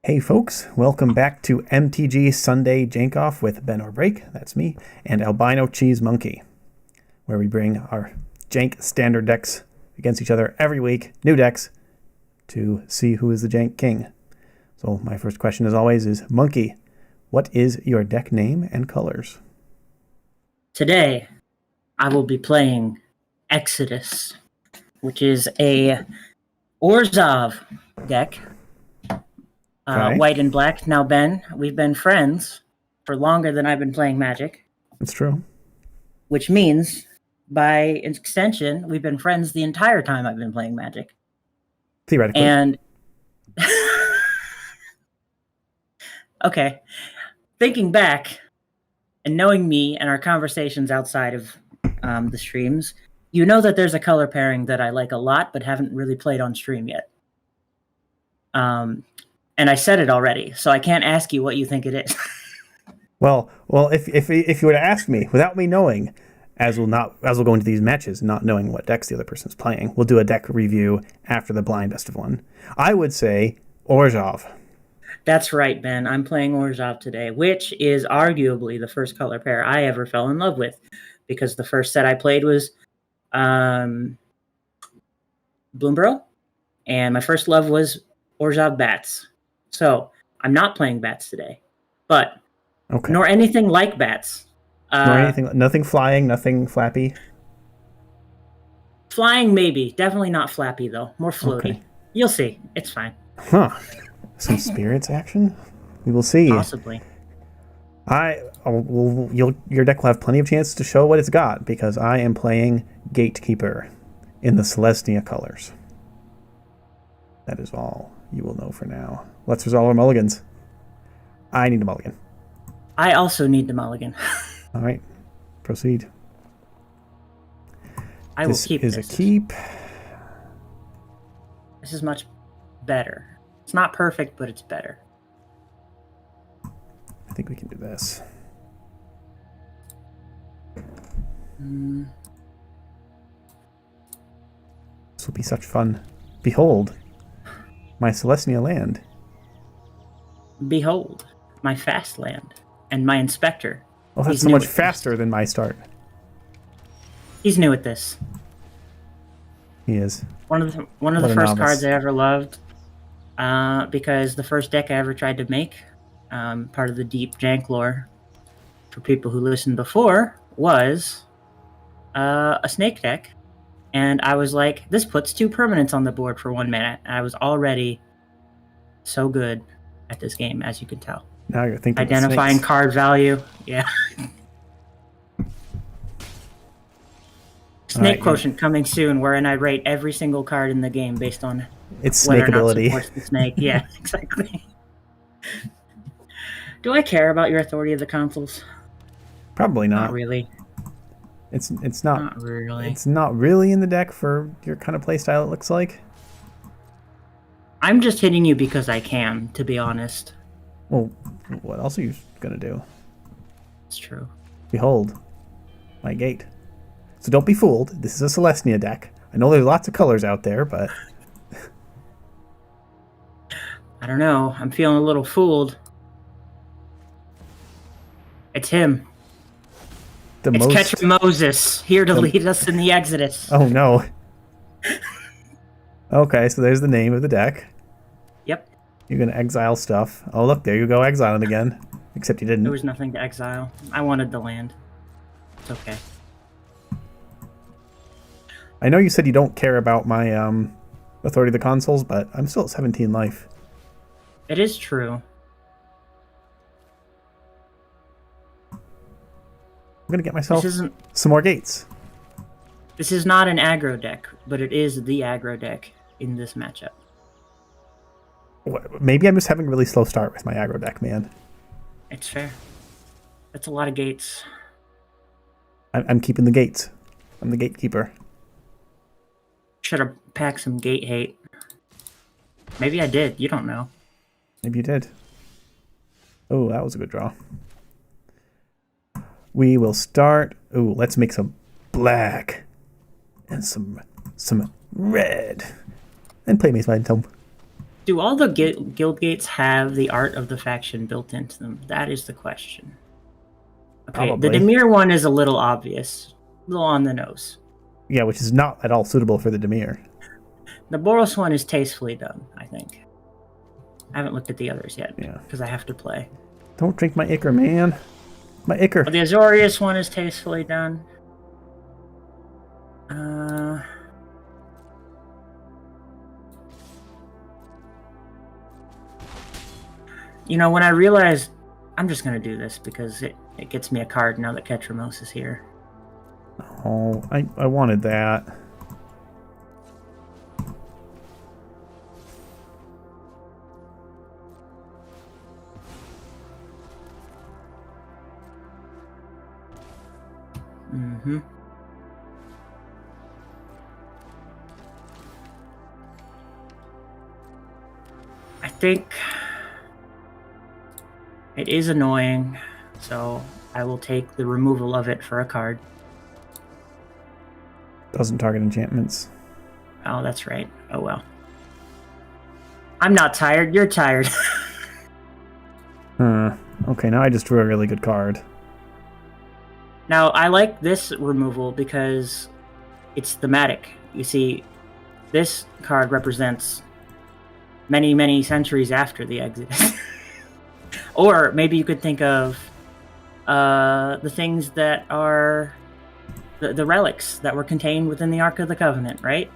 Hey folks, welcome back to MTG Sunday Jank-Off with Ben or Break, that's me, and AlbinoCheesemonkey, where we bring our Jank Standard decks against each other every week, new decks, to see who is the Jank King. So my first question as always is, Monkey, what is your deck name and colors? Today, I will be playing Exodus, which is a Orzhov deck. Okay. White and black. Now, Ben, we've been friends for longer than I've been playing Magic. That's true. Which means, by extension, we've been friends the entire time I've been playing Magic. Theoretically. And, okay, thinking back and knowing me and our conversations outside of the streams, you know that there's a color pairing that I like a lot but haven't really played on stream yet. And I said it already, so I can't ask you what you think it is. Well, if you were to ask me without me knowing, as we'll go into these matches not knowing what decks the other person's playing, we'll do a deck review after the blind best of one. I would say Orzhov. That's right, Ben. I'm playing Orzhov today, which is arguably the first color pair I ever fell in love with, because the first set I played was Bloomborough, and my first love was Orzhov Bats. So I'm not playing Bats today, but nor anything like Bats. Nor anything, nothing flying, nothing flappy. Flying, maybe. Definitely not flappy though. More floaty. Okay. You'll see. It's fine. Huh. Some spirits action? We will see. Possibly. Your deck will have plenty of chances to show what it's got, because I am playing Gatekeeper in the Celestia colors. That is all you will know for now. Let's resolve our mulligans. I need a mulligan. I also need the mulligan. All right. Proceed. I will keep this. This is a keep. This is much better. It's not perfect, but it's better. I think we can do this. This will be such fun. Behold, my Celestia land. Behold, my fast land and my inspector. Oh, that's so much faster than my start. He's new at this. He is. One of the first cards I ever loved, because the first deck I ever tried to make, part of the deep jank lore, for people who listened before, was a snake deck. And I was like, this puts 2 permanents on the board for 1 minute. I was already so good at this game, as you can tell. Now you're thinking identifying card value. Yeah. Snake quotient coming soon, wherein I rate every single card in the game based on its snake ability. The snake. Yeah, exactly. Do I care about your authority of the consoles? Probably not. Not really. It's not. Not really. It's not really in the deck for your kind of playstyle, it looks like. I'm just hitting you because I can, to be honest. Well, what else are you gonna do? It's true. Behold, my gate. So don't be fooled. This is a Celestia deck. I know there's lots of colors out there, but I don't know. I'm feeling a little fooled. It's him. It's Catcher Moses, here to lead us in the Exodus. Oh, no. Okay, so there's the name of the deck. Yep. You're going to exile stuff. Oh, look, there you go, exiling again. Except you didn't. There was nothing to exile. I wanted the land. It's okay. I know you said you don't care about my authority of the consoles, but I'm still at 17 life. It is true. I'm going to get myself some more gates. This is not an aggro deck, but it is the aggro deck in this matchup. Maybe I'm just having a really slow start with my aggro deck, man. It's fair. That's a lot of gates. I'm keeping the gates. I'm the gatekeeper. Should have packed some gate hate. Maybe I did. You don't know. Maybe you did. Oh, that was a good draw. We will start. Ooh, let's make some black and some red, and play Maze Mind Tome. Do all the guild gates have the art of the faction built into them? That is the question. Okay, Probably. The Dimir one is a little obvious. A little on the nose. Yeah, which is not at all suitable for the Dimir. The Boros one is tastefully done, I think. I haven't looked at the others yet. Yeah. Because I have to play. Don't drink my ichor, man. My ichor. Well, the Azorius one is tastefully done. You know, when I realized I'm just going to do this because it gets me a card now that Ketramos is here. Oh, I wanted that. Mm-hmm. I think it is annoying, so I will take the removal of it for a card. Doesn't target enchantments. Oh, that's right. Oh, well. I'm not tired. You're tired. Okay, now I just drew a really good card. Now, I like this removal because it's thematic. You see, this card represents many, many centuries after the Exodus. Or maybe you could think of the things that are the relics that were contained within the Ark of the Covenant, right?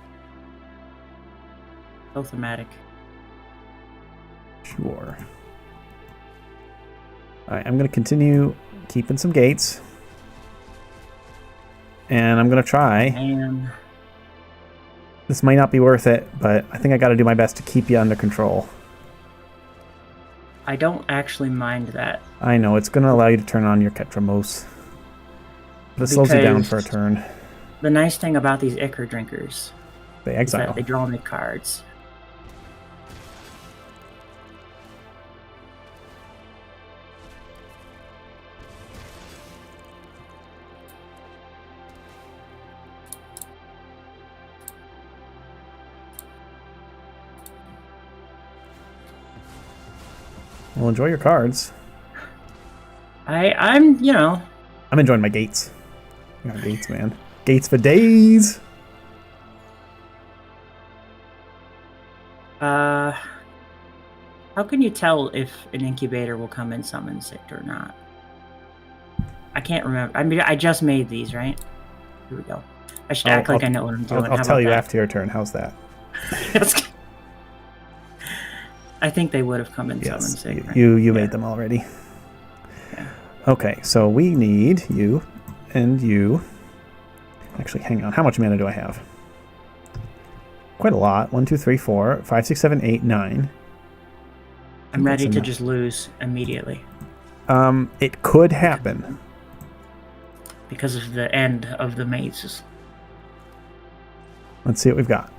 So thematic. Sure. Alright, I'm going to continue keeping some gates. And I'm going to try. And This might not be worth it, but I think I got to do my best to keep you under control. I don't actually mind that. I know, it's going to allow you to turn on your Ketramos. But it slows you down for a turn. The nice thing about these Ichor drinkers They is exile. that they draw me cards. Well, enjoy your cards. I'm, you know... I'm enjoying my gates. I got gates, man. Gates for days! How can you tell if an incubator will come in summon sicked or not? I can't remember. I mean, I just made these, right? Here we go. I should act like I know what I'm doing. I'll tell you after your turn. How's that? I think they would have come in summon Yes, sick. Right? you made them already. Yeah. Okay, so we need you and you. Actually, hang on. How much mana do I have? Quite a lot. 1, 2, 3, 4, 5, 6, 7, 8, 9. I'm ready to just lose immediately. It could happen. Because of the end of the mazes. Let's see what we've got.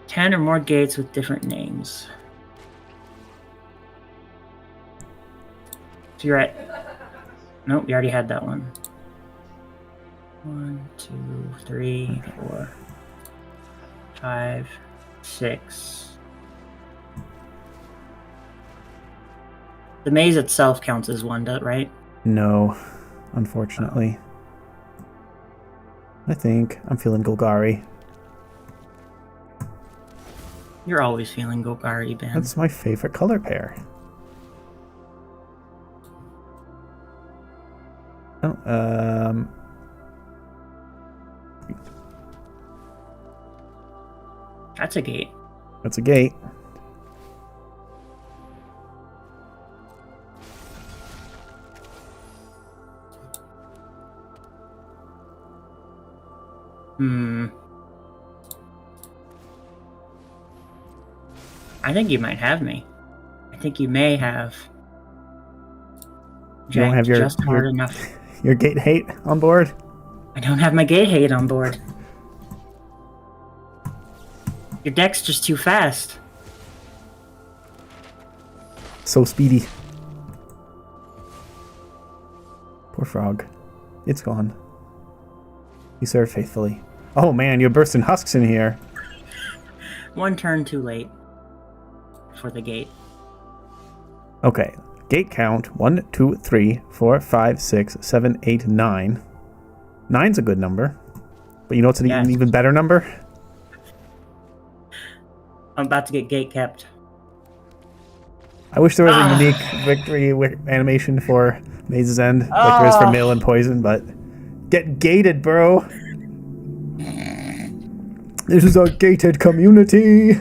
10 or more gates with different names. So you're at... Nope, you already had that one. 1, 2, 3, 4, 5, 6. The maze itself counts as one, right? No, unfortunately. I think I'm feeling Golgari. You're always feeling Golgari, Ben. That's my favorite color pair. Oh, That's a gate. that's a gate. I think you might have me. I think you may have. You don't have just hard enough. Your gate hate on board? I don't have my gate hate on board. Your deck's just too fast. So speedy. Poor frog. It's gone. You serve faithfully. Oh man, you're bursting husks in here. One turn too late. for the gate. Okay. Gate count 1, 2, 3, 4, 5, 6, 7, 8, 9. 9's a good number. But you know what's an even better number? I'm about to get gate kept. I wish there was a unique victory animation for Maze's End, like there is for Mill and Poison, but get gated, bro. This is a gated community.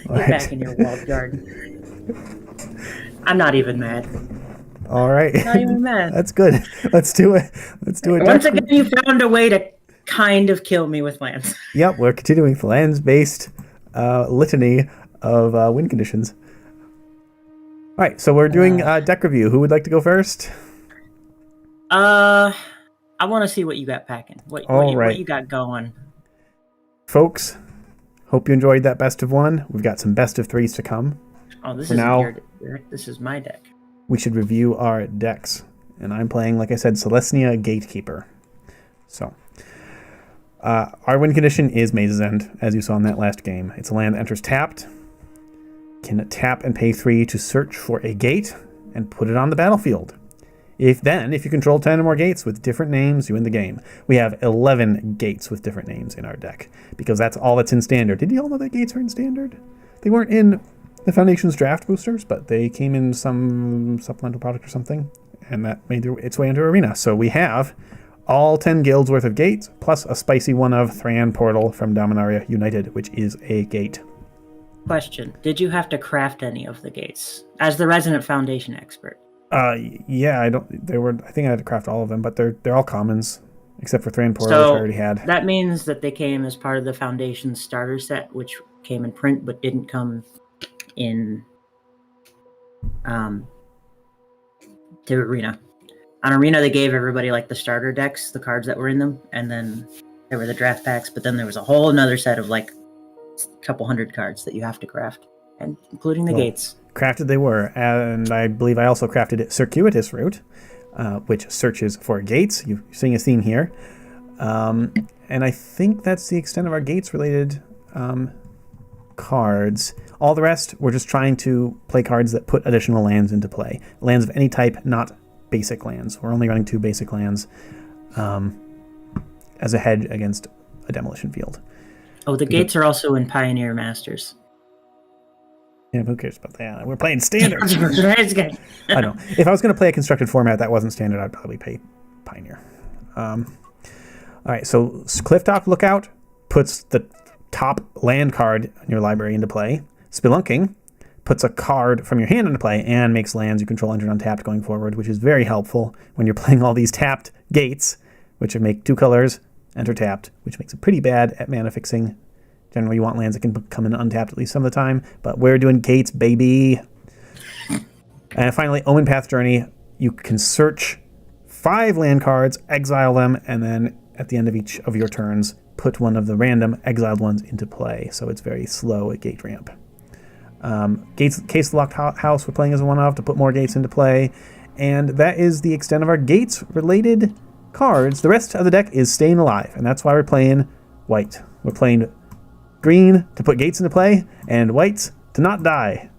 Get back in your walled garden. I'm not even mad. All right. Not even mad. That's good. Let's do it. Once again, you found a way to kind of kill me with lands. Yep, we're continuing the lands-based litany of win conditions. All right, so we're doing deck review. Who would like to go first? I want to see what you got packing. What you got going. Folks, hope you enjoyed that best of one. We've got some best of threes to come. Oh, this isn't your deck. This is my deck. We should review our decks. And I'm playing, like I said, Celestia Gatekeeper. So, our win condition is Maze's End, as you saw in that last game. It's a land that enters tapped, can tap and pay 3 to search for a gate, and put it on the battlefield. If you control 10 or more gates with different names, you win the game. We have 11 gates with different names in our deck, because that's all that's in Standard. Did you all know that gates are in Standard? They weren't in the Foundation's draft boosters, but they came in some supplemental product or something, and that made its way into Arena. So we have all 10 guilds worth of gates, plus a spicy one of Thran Portal from Dominaria United, which is a gate. Question: did you have to craft any of the gates as the resident Foundation expert? Yeah, I think I had to craft all of them, but they're all commons except for Thran Portal, which I already had. That means that they came as part of the Foundation starter set, which came in print but didn't come in to Arena. On Arena, they gave everybody like the starter decks, the cards that were in them, and then there were the draft packs, but then there was a whole another set of like a couple hundred cards that you have to craft, and including the gates. Crafted they were, and I believe I also crafted Circuitous Route, which searches for gates. You're seeing a theme here. And I think that's the extent of our gates-related cards. All the rest, we're just trying to play cards that put additional lands into play. Lands of any type, not basic lands. We're only running 2 basic lands as a hedge against a demolition field. Oh, the gates are also in Pioneer Masters. Yeah, who cares about that? We're playing Standard. That's good. I know. If I was going to play a constructed format that wasn't Standard, I'd probably play Pioneer. All right, so Clifftop Lookout puts the top land card in your library into play. Spelunking puts a card from your hand into play and makes lands you control entered untapped going forward, which is very helpful when you're playing all these tapped gates, which make 2 colors, enter tapped, which makes it pretty bad at mana fixing. Generally, you want lands that can come in untapped at least some of the time, but we're doing gates, baby. And finally, Omen Path Journey. You can search 5 land cards, exile them, and then at the end of each of your turns, put one of the random exiled ones into play. So it's very slow at gate ramp. Case Locked House we're playing as a one-off to put more gates into play. And that is the extent of our gates-related cards. The rest of the deck is staying alive, and that's why we're playing white. We're playing green to put gates into play, and whites to not die.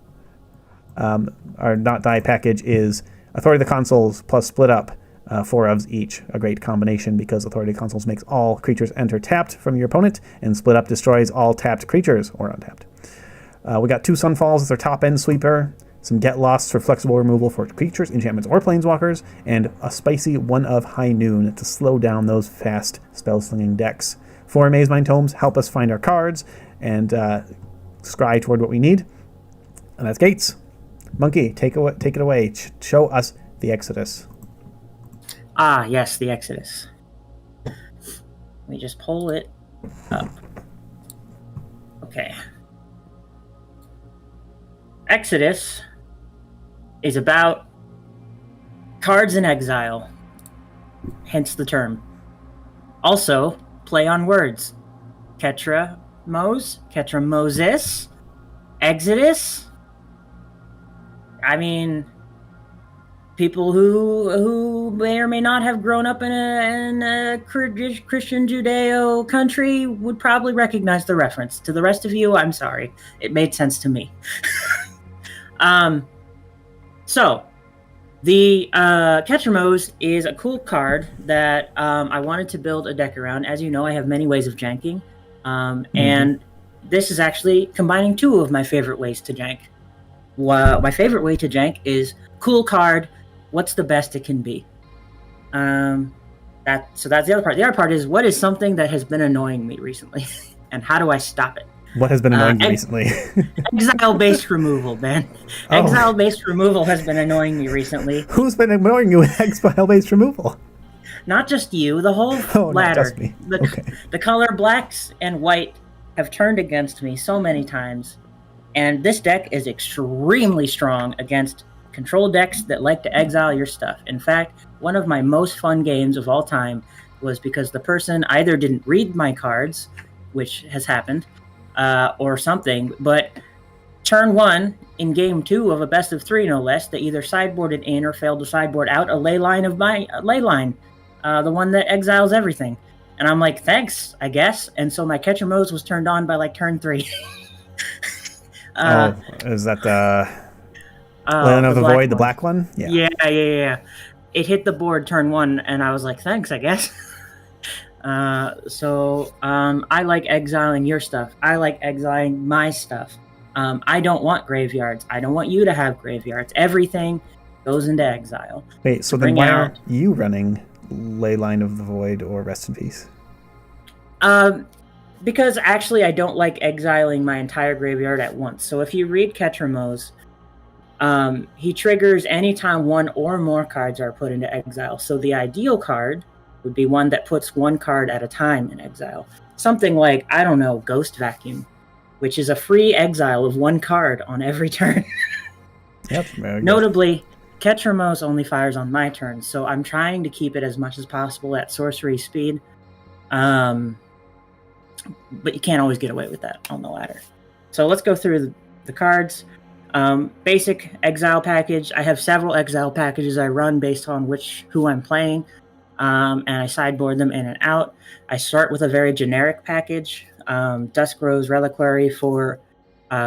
Our not die package is Authority of the Consuls plus Split Up, 4 ofs each. A great combination because Authority of the Consuls makes all creatures enter tapped from your opponent, and Split Up destroys all tapped creatures or untapped. We got 2 Sunfalls as our top end sweeper, some Get Lost for flexible removal for creatures, enchantments, or planeswalkers, and a spicy one of High Noon to slow down those fast spell-slinging decks. 4 Maze Mind Tomes help us find our cards and scry toward what we need. And that's gates. Monkey, take it away. Show us the Exodus. Ah, yes, the Exodus. Let me just pull it up. Okay. Exodus is about cards in exile, hence the term. Also, play on words. Ketra Moses, Exodus. I mean, people who may or may not have grown up in a Christian Judeo country would probably recognize the reference. To the rest of you, I'm sorry. It made sense to me. So, the Ketchermos is a cool card that I wanted to build a deck around. As you know, I have many ways of janking. And this is actually combining two of my favorite ways to jank. My favorite way to jank is cool card. What's the best it can be? So that's the other part. The other part is, what is something that has been annoying me recently, and how do I stop it? What has been annoying you recently? Exile-based removal, man. Exile-based removal has been annoying me recently. Who's been annoying you with exile-based removal? Not just you, the whole ladder. Not just me. The color blacks and white have turned against me so many times, and this deck is extremely strong against control decks that like to exile your stuff. In fact, one of my most fun games of all time was because the person either didn't read my cards, which has happened, or something, but turn 1 in game 2 of a best of 3, no less, they either sideboarded in or failed to sideboard out a ley line of my ley line, the one that exiles everything. And I'm like, thanks, I guess. And so my Ketchermos was turned on by like turn 3. Is that the Land of the Void, the black one? Yeah. It hit the board turn 1, and I was like, thanks, I guess. So I like exiling your stuff. I like exiling my stuff. I don't want graveyards. I don't want you to have graveyards. Everything goes into exile. Wait, so then why aren't you running Leyline of the Void or Rest in Peace? Because actually I don't like exiling my entire graveyard at once. So if you read Ketchermos, he triggers anytime one or more cards are put into exile. So the ideal card would be one that puts one card at a time in exile. Something like, I don't know, Ghost Vacuum, which is a free exile of one card on every turn. Yep. Notably, Ketchermos only fires on my turn, so I'm trying to keep it as much as possible at sorcery speed. But you can't always get away with that on the ladder. So let's go through the cards. Basic exile package. I have several exile packages I run based on who I'm playing. And I sideboard them in and out. I start with a very generic package, Dusk Rose Reliquary for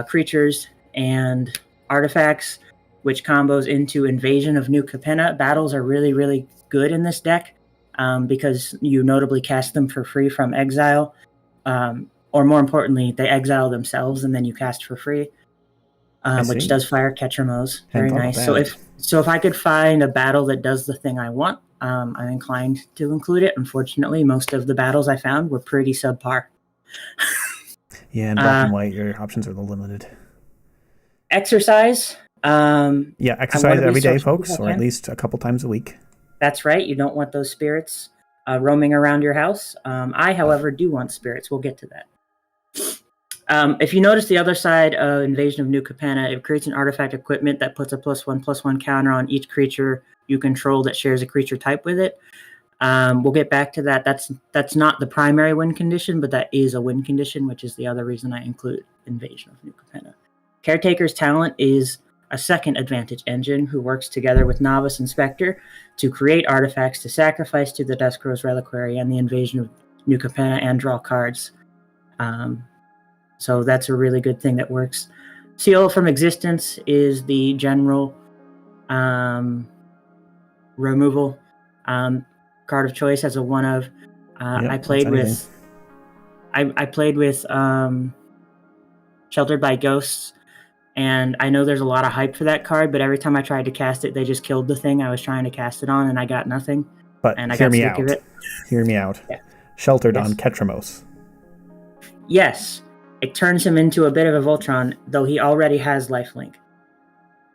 creatures and artifacts, which combos into Invasion of New Capenna. Battles are really, really good in this deck because you notably cast them for free from exile, or more importantly, they exile themselves and then you cast for free, which does fire Ketchermos. Very nice. So if I could find a battle that does the thing I want, I'm inclined to include it. Unfortunately, most of the battles I found were pretty subpar. Yeah, in black and white, your options are a little limited. Exercise. Exercise every day, folks, or at least a couple times a week. That's right. You don't want those spirits roaming around your house. I, however, do want spirits. We'll get to that. If you notice the other side of Invasion of New Capenna, it creates an artifact equipment that puts a +1/+1 counter on each creature you control that shares a creature type with it. We'll get back to that. That's not the primary win condition, but that is a win condition, which is the other reason I include Invasion of New Capenna. Caretaker's talent is a second advantage engine who works together with Novice and Spectre to create artifacts to sacrifice to the Dusk Rose Reliquary and the Invasion of New Capenna and draw cards. So that's a really good thing that works. Seal from Existence is the general removal card of choice as a one of. I played with Sheltered by Ghosts, and I know there's a lot of hype for that card, but every time I tried to cast it, they just killed the thing I was trying to cast it on, and I got nothing. But and I got sick of it. Hear me out. Yeah. Sheltered on Ketchermos. Yes. It turns him into a bit of a Voltron, though he already has lifelink.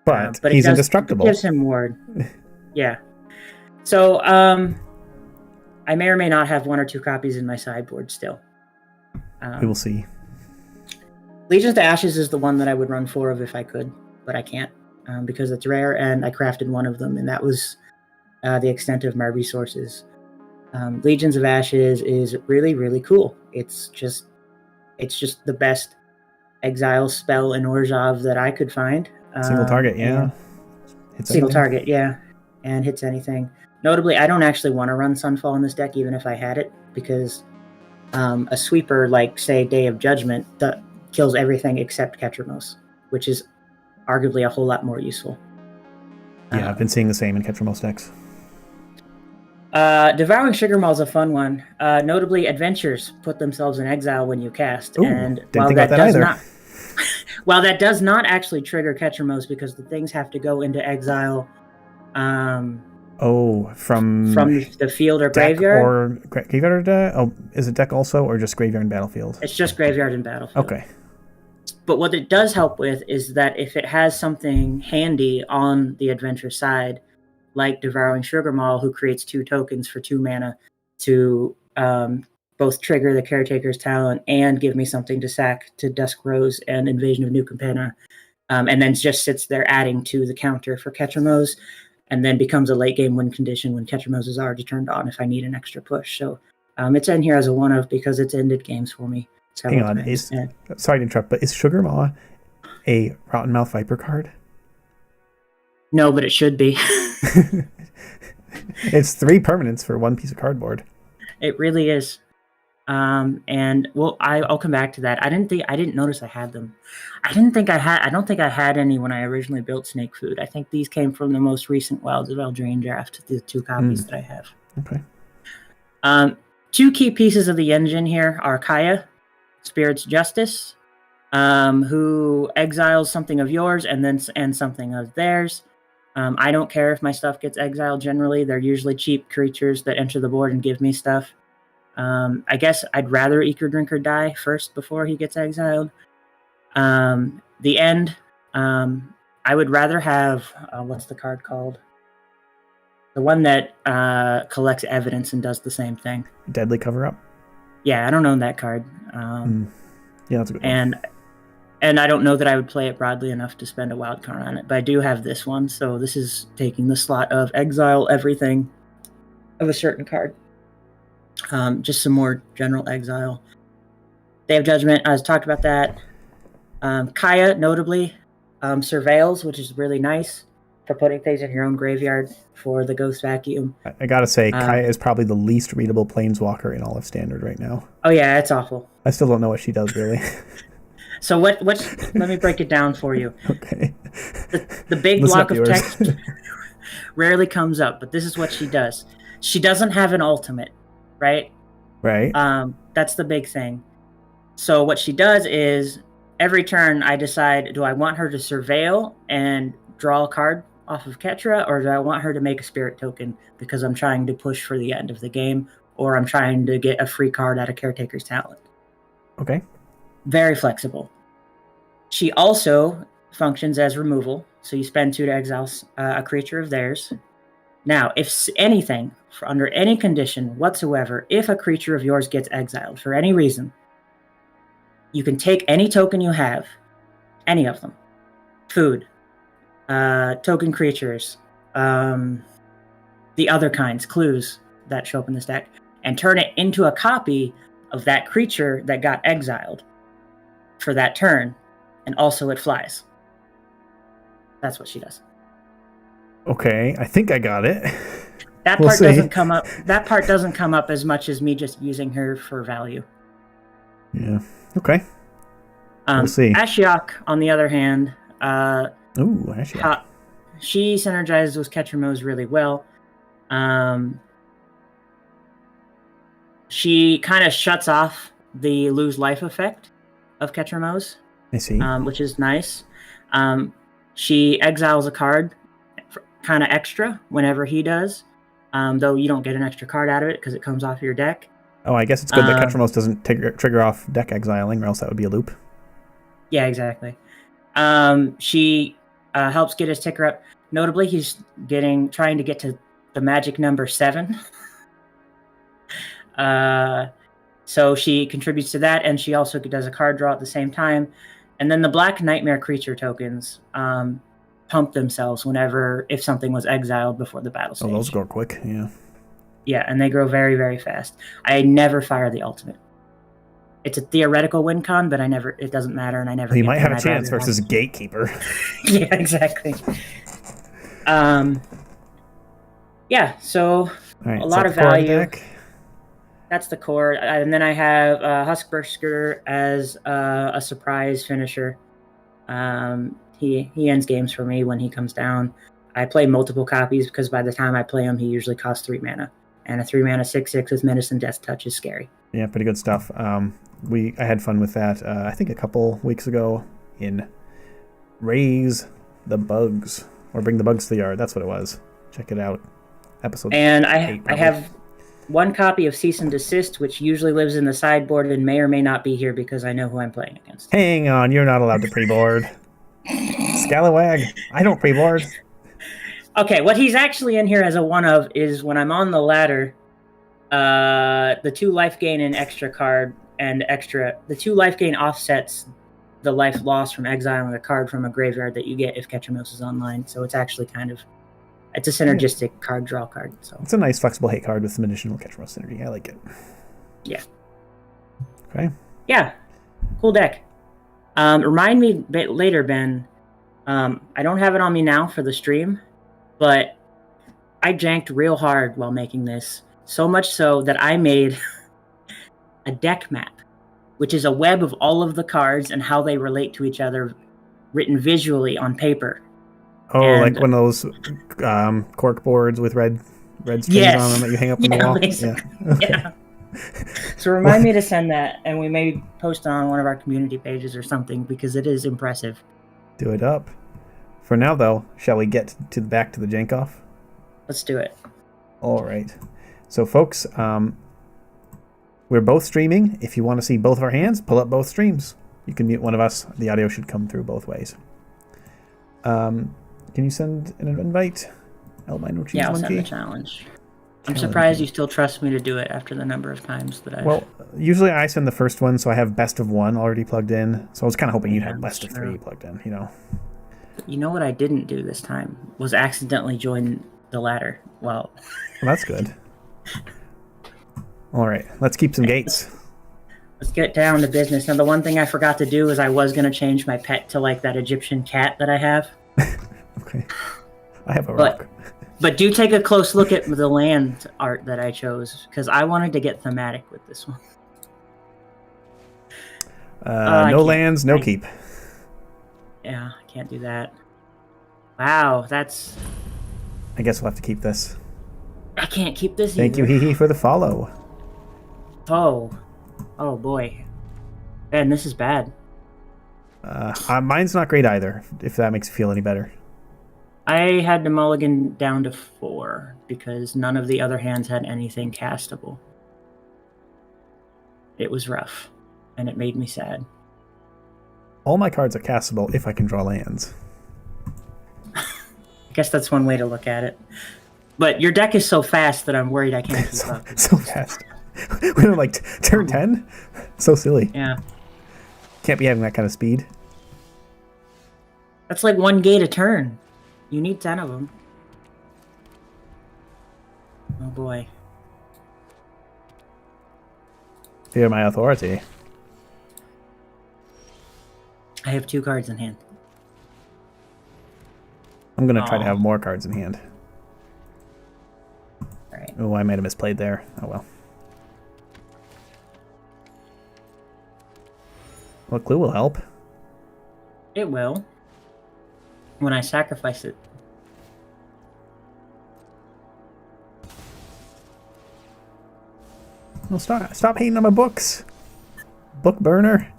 But he's indestructible. It gives him ward. Yeah. So, I may or may not have one or two copies in my sideboard still. We will see. Legions to Ashes is the one that I would run 4 of if I could, but I can't because it's rare, and I crafted one of them, and that was the extent of my resources. Legions of Ashes is really, really cool. It's just the best exile spell in Orzhov that I could find. Single target, yeah. Single target, yeah. and hits anything. Notably, I don't actually want to run Sunfall in this deck, even if I had it, because a sweeper like, say, Day of Judgment that kills everything except Ketramos, which is arguably a whole lot more useful. Yeah, I've been seeing the same in Ketramos decks. Devouring Sugar Maw is a fun one. Notably, Adventures put themselves in exile when you cast. Ooh, and while that does not actually trigger Ketramos because the things have to go into exile. From the field or graveyard? Or graveyard or deck? Oh, is it deck also, or just graveyard and battlefield? It's just graveyard and battlefield. Okay. But what it does help with is that if it has something handy on the adventure side, like Devouring Sugar Maw, who creates 2 tokens for 2 mana to both trigger the Caretaker's Talent and give me something to sack to Dusk Rose and Invasion of New Capenna, and then just sits there adding to the counter for Ketramos, and then becomes a late game win condition when Ketramos is already turned on if I need an extra push. So it's in here as a one-of because it's ended games for me. Hang on, sorry to interrupt, but is Sugar Maw a Rotten Mouth Viper card? No, but it should be. It's 3 permanents for 1 piece of cardboard. It really is. And well, I'll come back to that. I didn't notice I had them. I don't think I had any when I originally built Snake Food. I think these came from the most recent Wilds of Eldraine draft, the 2 copies that I have. Okay. 2 key pieces of the engine here are Kaya, Spirit's Justice, who exiles something of yours and something of theirs. I don't care if my stuff gets exiled generally. They're usually cheap creatures that enter the board and give me stuff. I guess I'd rather Eager Drinker die first before he gets exiled. The End, I would rather have, what's the card called? The one that collects evidence and does the same thing. Deadly Cover-Up? Yeah, I don't own that card. Yeah, that's a good one. And I don't know that I would play it broadly enough to spend a wild card on it, but I do have this one, so this is taking the slot of exile everything of a certain card. Just some more general exile. Day of Judgment, I talked about that. Kaya, notably, surveils, which is really nice for putting things in your own graveyard for the Ghost Vacuum. I gotta say, Kaya is probably the least readable Planeswalker in all of Standard right now. Oh yeah, it's awful. I still don't know what she does, really. So let me break it down for you. Okay. The big block of text rarely comes up, but this is what she does. She doesn't have an ultimate, right? Right. That's the big thing. So what she does is every turn I decide, do I want her to surveil and draw a card off of Ketra, or do I want her to make a spirit token because I'm trying to push for the end of the game, or I'm trying to get a free card out of Caretaker's Talent? Okay. Very flexible. She also functions as removal, so you spend 2 to exile a creature of theirs. Now, if anything, under any condition whatsoever, if a creature of yours gets exiled for any reason, you can take any token you have, any of them, food, token creatures, the other kinds, clues that show up in this deck, and turn it into a copy of that creature that got exiled for that turn, and also it flies. That's what she does. Okay, I think I got it. That part doesn't come up. That part doesn't come up as much as me just using her for value. Yeah. Okay. We'll see. Ashiok, on the other hand, Ashiok. She synergizes with Ketramos really well. She kind of shuts off the lose life effect of Ketramos. I see. Which is nice. She exiles a card kind of extra whenever he does, though you don't get an extra card out of it because it comes off your deck. Oh, I guess it's good that Ketramos doesn't trigger off deck exiling, or else that would be a loop. Yeah, exactly. She helps get his ticker up. Notably, he's trying to get to the magic number 7. So she contributes to that, and she also does a card draw at the same time. And then the Black Nightmare creature tokens pump themselves if something was exiled before the battle stage. Oh, those go quick, yeah. Yeah, and they grow very, very fast. I never fire the ultimate. It's a theoretical win con, but it doesn't matter, and I never. You might have a chance versus Gatekeeper. Yeah, exactly. Yeah, so right, a lot so of value. Deck. That's the core. And then I have Huskburger as a surprise finisher. He ends games for me when he comes down. I play multiple copies because by the time I play him, he usually costs 3 mana. And a 3 mana 6/6 with Medicine Death Touch is scary. Yeah, pretty good stuff. I had fun with that, I think a couple weeks ago in Raise the Bugs, or Bring the Bugs to the Yard. That's what it was. Check it out. Episode And 8, I have one copy of Cease and Desist, which usually lives in the sideboard and may or may not be here because I know who I'm playing against. Hang on, you're not allowed to pre-board. Scalawag, I don't pre-board. Okay, what he's actually in here as a one of is when I'm on the ladder, the 2 life gain and extra card and the 2 life gain offsets the life loss from exiling a card from a graveyard that you get if Ketchamos is online. So it's actually it's a synergistic card draw card. So it's a nice flexible hate card with some additional Ketchamos synergy. I like it. Yeah. Okay. Yeah. Cool deck. Remind me later, Ben. I don't have it on me now for the stream, but I janked real hard while making this. So much so that I made a deck map, which is a web of all of the cards and how they relate to each other, written visually on paper. Oh, and like one of those cork boards with red strings on them that you hang up on the wall? Basically. Yeah. Okay. Yeah. So remind me to send that, and we may post it on one of our community pages or something, because it is impressive. Do it up. For now, though, shall we get back to the Jank-Off? Let's do it. All right. So, folks, we're both streaming. If you want to see both of our hands, pull up both streams. You can mute one of us. The audio should come through both ways. Can you send an invite? AlbinoCheesemonkey? Yeah, I'll send the challenge. I'm surprised you still trust me to do it after the number of times that I've... Well, usually I send the first one, so I have best of 1 already plugged in. So I was kind of hoping you'd have best of 3 plugged in, you know. You know what I didn't do this time? Was accidentally join the ladder. Well, that's good. All right, let's keep some gates. Let's get down to business. Now, the one thing I forgot to do is I was going to change my pet to, like, that Egyptian cat that I have. Okay. I have a rock. But do take a close look at the land art that I chose, because I wanted to get thematic with this one. No lands, no keep. Yeah, I can't do that. Wow, that's... I guess we'll have to keep this. I can't keep this Thank you, Hee, for the follow. Oh. Oh, boy. Man, this is bad. Mine's not great either, if that makes you feel any better. I had to mulligan down to 4 because none of the other hands had anything castable. It was rough, and it made me sad. All my cards are castable if I can draw lands. I guess that's one way to look at it. But your deck is so fast that I'm worried I can't keep up. So fast. We're like turn 10? So silly. Yeah. Can't be having that kind of speed. That's like 1 gate a turn. You need 10 of them. Oh boy. Fear my authority. I have 2 cards in hand. I'm going to try to have more cards in hand. Alright. Oh, I might have misplayed there. Oh well. Well, Clue will help. It will. When I sacrifice it. Well, stop hating on my books. Book burner.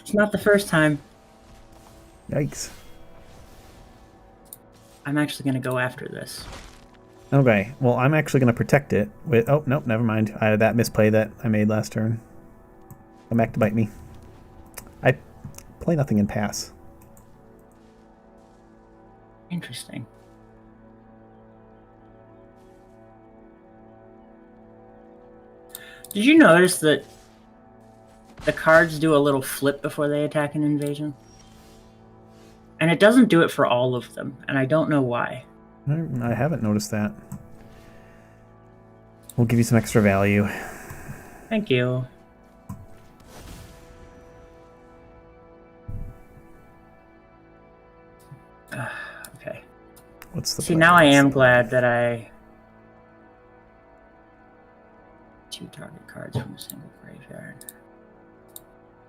It's not the first time. Yikes. I'm actually going to go after this. Okay, well, I'm actually going to protect it with... Oh, nope, never mind. I had that misplay that I made last turn. Come back to bite me. I play nothing and pass. Interesting. Did you notice that the cards do a little flip before they attack an invasion? And it doesn't do it for all of them, and I don't know why. I haven't noticed that. We'll give you some extra value. Thank you. All What's the See, play? now I am glad that I... 2 target cards from a single graveyard.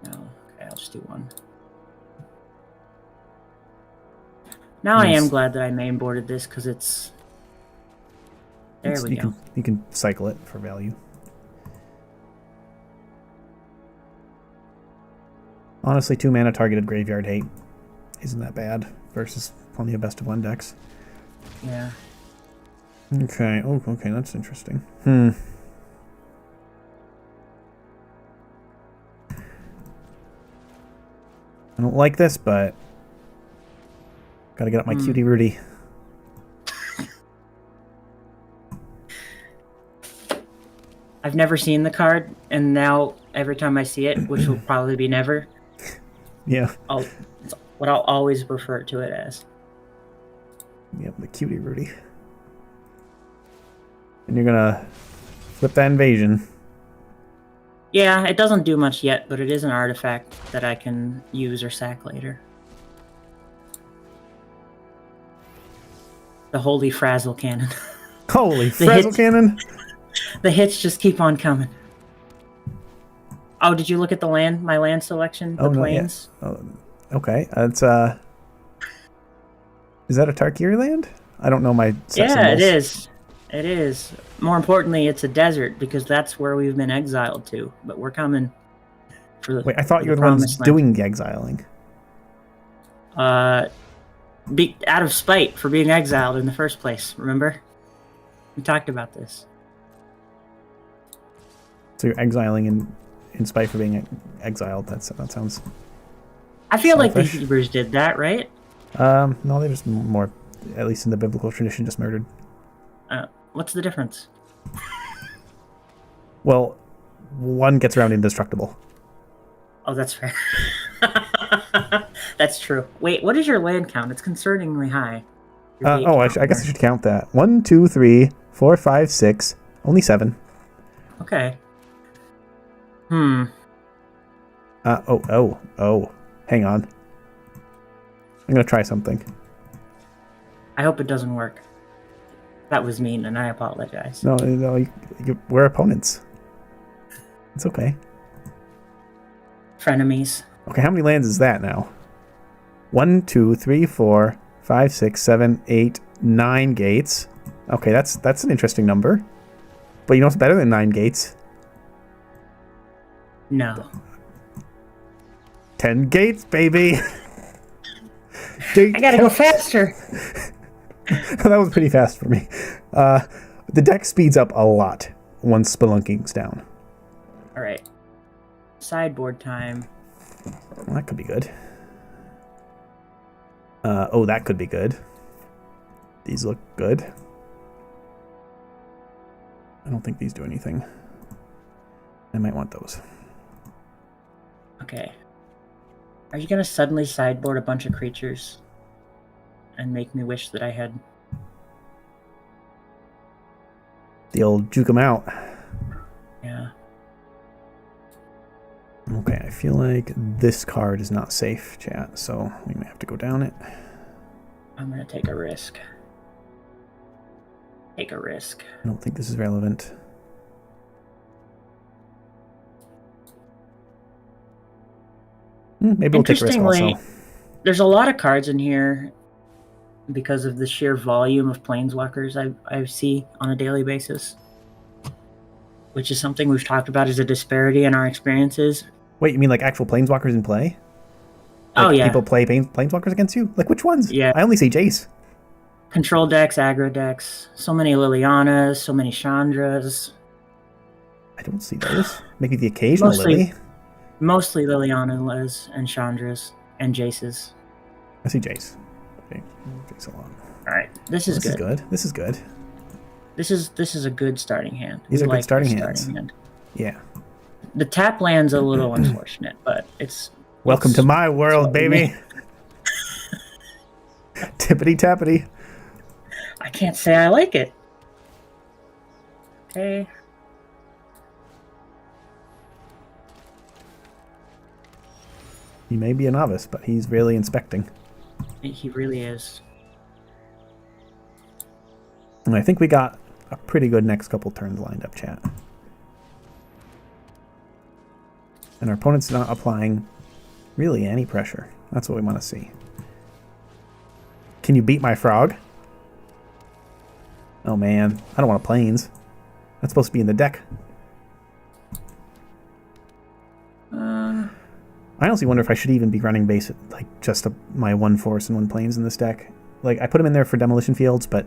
No, okay, I'll just do 1. Now I am glad that I mainboarded this, because it's... There we go. You can cycle it for value. Honestly, 2 mana targeted graveyard hate isn't that bad versus plenty of best of 1 decks. Yeah. Okay. Oh, okay. That's interesting. I don't like this, but gotta get up my cutie Rudy. I've never seen the card, and now every time I see it, which will probably be never, Yeah. It's what I'll always refer to it as. Yep, the cutie Rudy. And you're gonna flip that invasion. Yeah, it doesn't do much yet, but it is an artifact that I can use or sack later. The Holy Frazzle Cannon. Holy Frazzle Cannon! The hits just keep on coming. Oh, did you look at my land selection? The plains? Oh, okay. That's is that a Tarkiri land? I don't know my set symbols. It is. It is. More importantly, it's a desert because that's where we've been exiled to. But we're coming for the. Wait, I thought you were the ones doing the exiling. Out of spite for being exiled in the first place. Remember? We talked about this. So you're exiling in spite for being exiled. That sounds. I feel selfish. like the Hebrews did that, right? No, they just more, at least in the biblical tradition, just murdered. What's the difference? Well, one gets around indestructible. Oh, that's fair. That's true. Wait, what is your land count? It's concerningly high. I guess I should count that. 1, 2, 3, 4, 5, 6. Only 7. Okay. Oh. Hang on. I'm gonna try something. I hope it doesn't work. That was mean, and I apologize. No, we're opponents. It's okay. Frenemies. Okay, how many lands is that now? 1, 2, 3, 4, 5, 6, 7, 8, 9 gates. Okay, that's an interesting number. But you know what's better than 9 gates? No. 10 gates, baby! I gotta go faster! That was pretty fast for me. The deck speeds up a lot once Spelunking's down. Alright. Sideboard time. Well, that could be good. That could be good. These look good. I don't think these do anything. I might want those. Okay. Are you gonna suddenly sideboard a bunch of creatures and make me wish that I had... The old juke 'em out. Yeah. Okay, I feel like this card is not safe, chat, so we may have to go down it. I'm gonna take a risk. Take a risk. I don't think this is relevant. Maybe we'll take a risk also. There's a lot of cards in here because of the sheer volume of planeswalkers I see on a daily basis, which is something we've talked about as a disparity in our experiences. Wait, you mean like actual planeswalkers in play? Like people play planeswalkers against you? Like which ones? Yeah. I only see Jace. Control decks, aggro decks, so many Lilianas, so many Chandras. I don't see those. Maybe the occasional Lily. Mostly Lilianas and Chandras and Jaces. I see Jace. Okay, Jace along. Alright, this is good. This is good. This is a good starting hand. These are good starting hands. Yeah. The tap land's a little unfortunate, but it's... Welcome to my world, baby! Tippity tappity. I can't say I like it. Okay. He may be a novice, but he's really inspecting. He really is. And I think we got a pretty good next couple turns lined up, chat. And our opponent's not applying really any pressure. That's what we want to see. Can you beat my frog? Oh man, I don't want planes. That's supposed to be in the deck. I honestly wonder if I should even be running base, like just my 1 force and 1 planes in this deck. Like, I put them in there for demolition fields, but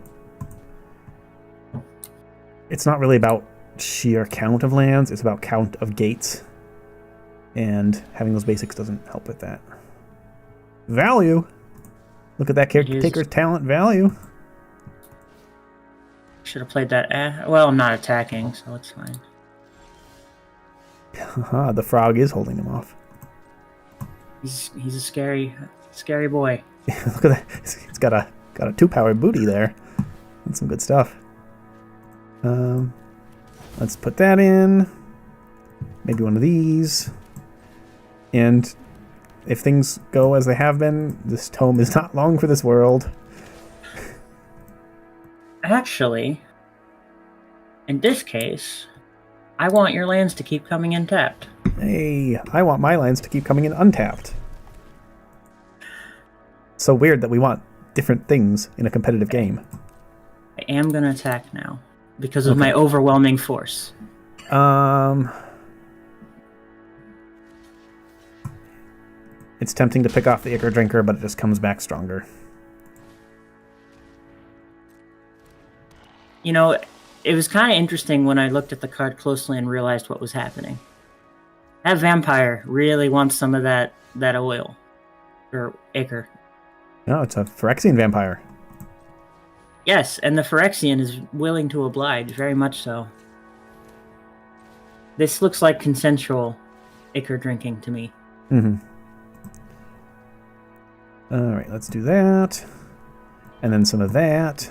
it's not really about sheer count of lands, it's about count of gates. And having those basics doesn't help with that. Value! Look at that caretaker's talent value. Should have played that. Well, I'm not attacking, so it's fine. The frog is holding him off. He's a scary boy. Look at that. It's got a 2-power booty there. That's some good stuff. Let's put that in. Maybe one of these. And if things go as they have been, this tome is not long for this world. Actually, in this case, I want your lands to keep coming in tapped. Hey, I want my lands to keep coming in untapped. So weird that we want different things in a competitive game. I am going to attack now because of my overwhelming force. It's tempting to pick off the Ichor Drinker, but it just comes back stronger. You know, it was kind of interesting when I looked at the card closely and realized what was happening. That vampire really wants some of that oil. Or Ichor. No, it's a Phyrexian vampire. Yes, and the Phyrexian is willing to oblige, very much so. This looks like consensual Ichor drinking to me. Mm-hmm. Alright, let's do that. And then some of that.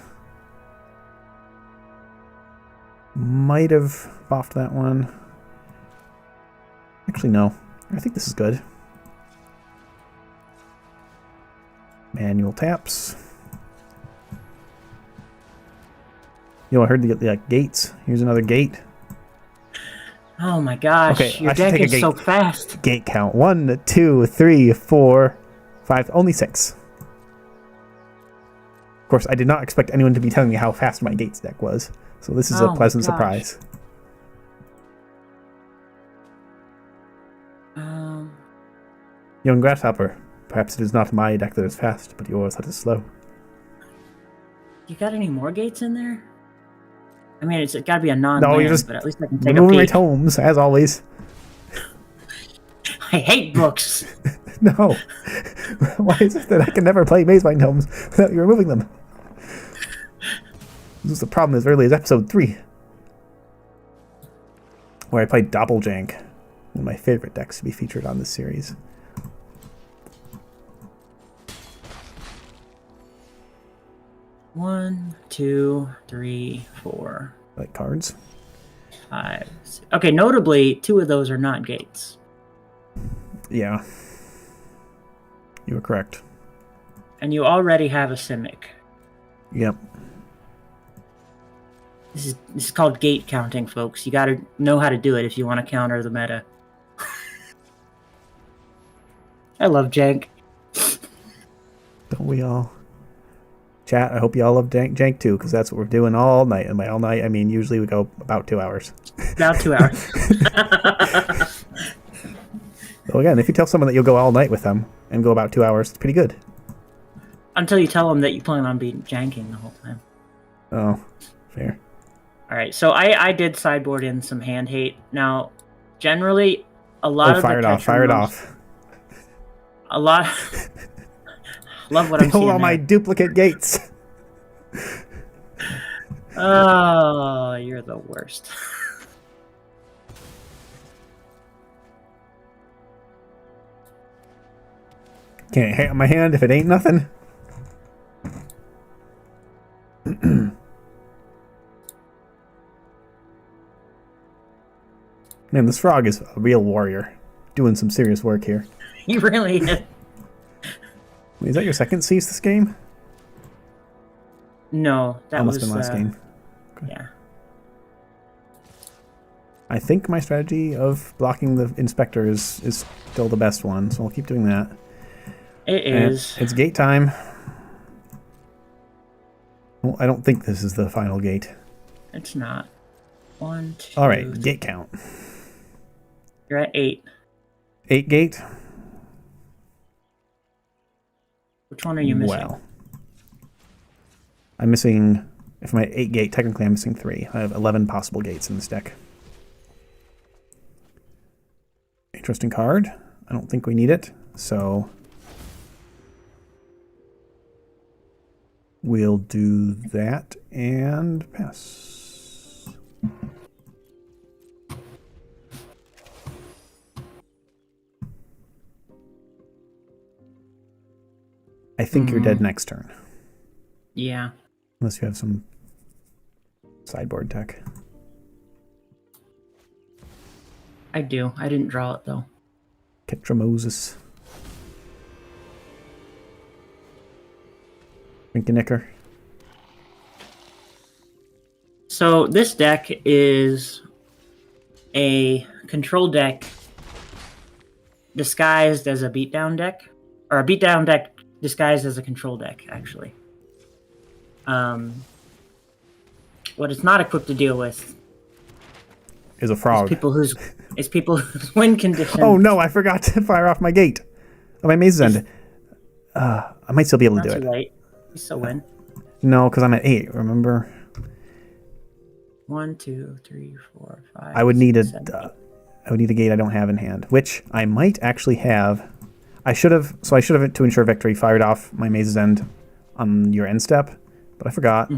Might have buffed that one. Actually, no. I think this is good. Manual taps. Yo, I heard the gates. Here's another gate. Oh my gosh, okay, your deck is so fast. Gate count. 1, 2, 3, 4, 5. Only 6. Of course, I did not expect anyone to be telling me how fast my gates deck was. So this is a pleasant surprise. Young Grasshopper. Perhaps it is not my deck that is fast, but yours that is slow. You got any more gates in there? I mean, it's got to be a non-land, no, you're just but at least I can take a peek. Moving my tomes, as always. I hate books. No. Why is it that I can never play Mazemind tomes without you removing them? This was the problem as early as episode 3, where I played Doppeljank, one of my favorite decks to be featured on this series. One, 2, 3, 4. Like cards? 5. Okay, notably, 2 of those are not gates. Yeah. You were correct. And you already have a Simic. Yep. This is called gate counting, folks. You gotta know how to do it if you want to counter the meta. I love Jank. Don't we all? Chat, I hope you all love Jank too, because that's what we're doing all night. And by all night, I mean usually we go about 2 hours. About 2 hours. So again, if you tell someone that you'll go all night with them and go about 2 hours, it's pretty good. Until you tell them that you plan on being janking the whole time. Oh, fair. Alright, so I did sideboard in some hand hate. Now, generally, a lot of fire it off. A lot. Love what I'm seeing. All my duplicate gates. Oh, you're the worst. Can't hit my hand if it ain't nothing. Man, this frog is a real warrior. Doing some serious work here. He really is. Wait, is that your second cease this game? No, that must was have been last game. Okay. Yeah. I think my strategy of blocking the inspector is still the best one, so we'll keep doing that. It is. It's gate time. Well, I don't think this is the final gate. It's not. 1, 2. All right, gate count. You're at 8. 8 gate. Which one are you missing? Well, I'm missing. If I'm at 8 gate, technically I'm missing 3. I have 11 possible gates in this deck. Interesting card. I don't think we need it, so we'll do that and pass. I think you're dead next turn. Yeah. Unless you have some sideboard tech. I do. I didn't draw it, though. Ketra Rinkinicker. So this deck is a control deck disguised as a beatdown deck. Or a beatdown deck disguised as a control deck, actually. What it's not equipped to deal with Is a frog. It's people whose win condition. Oh no, I forgot to fire off my gate. Oh, my maze's end. I might still be able to do it. Not too late. You still win. No, because I'm at 8, remember? 1, 2, 3, 4, 5. I would need 6, 7, I would need a gate I don't have in hand, which I might actually have. I should have, to ensure victory, fired off my maze's end on your end step, but I forgot.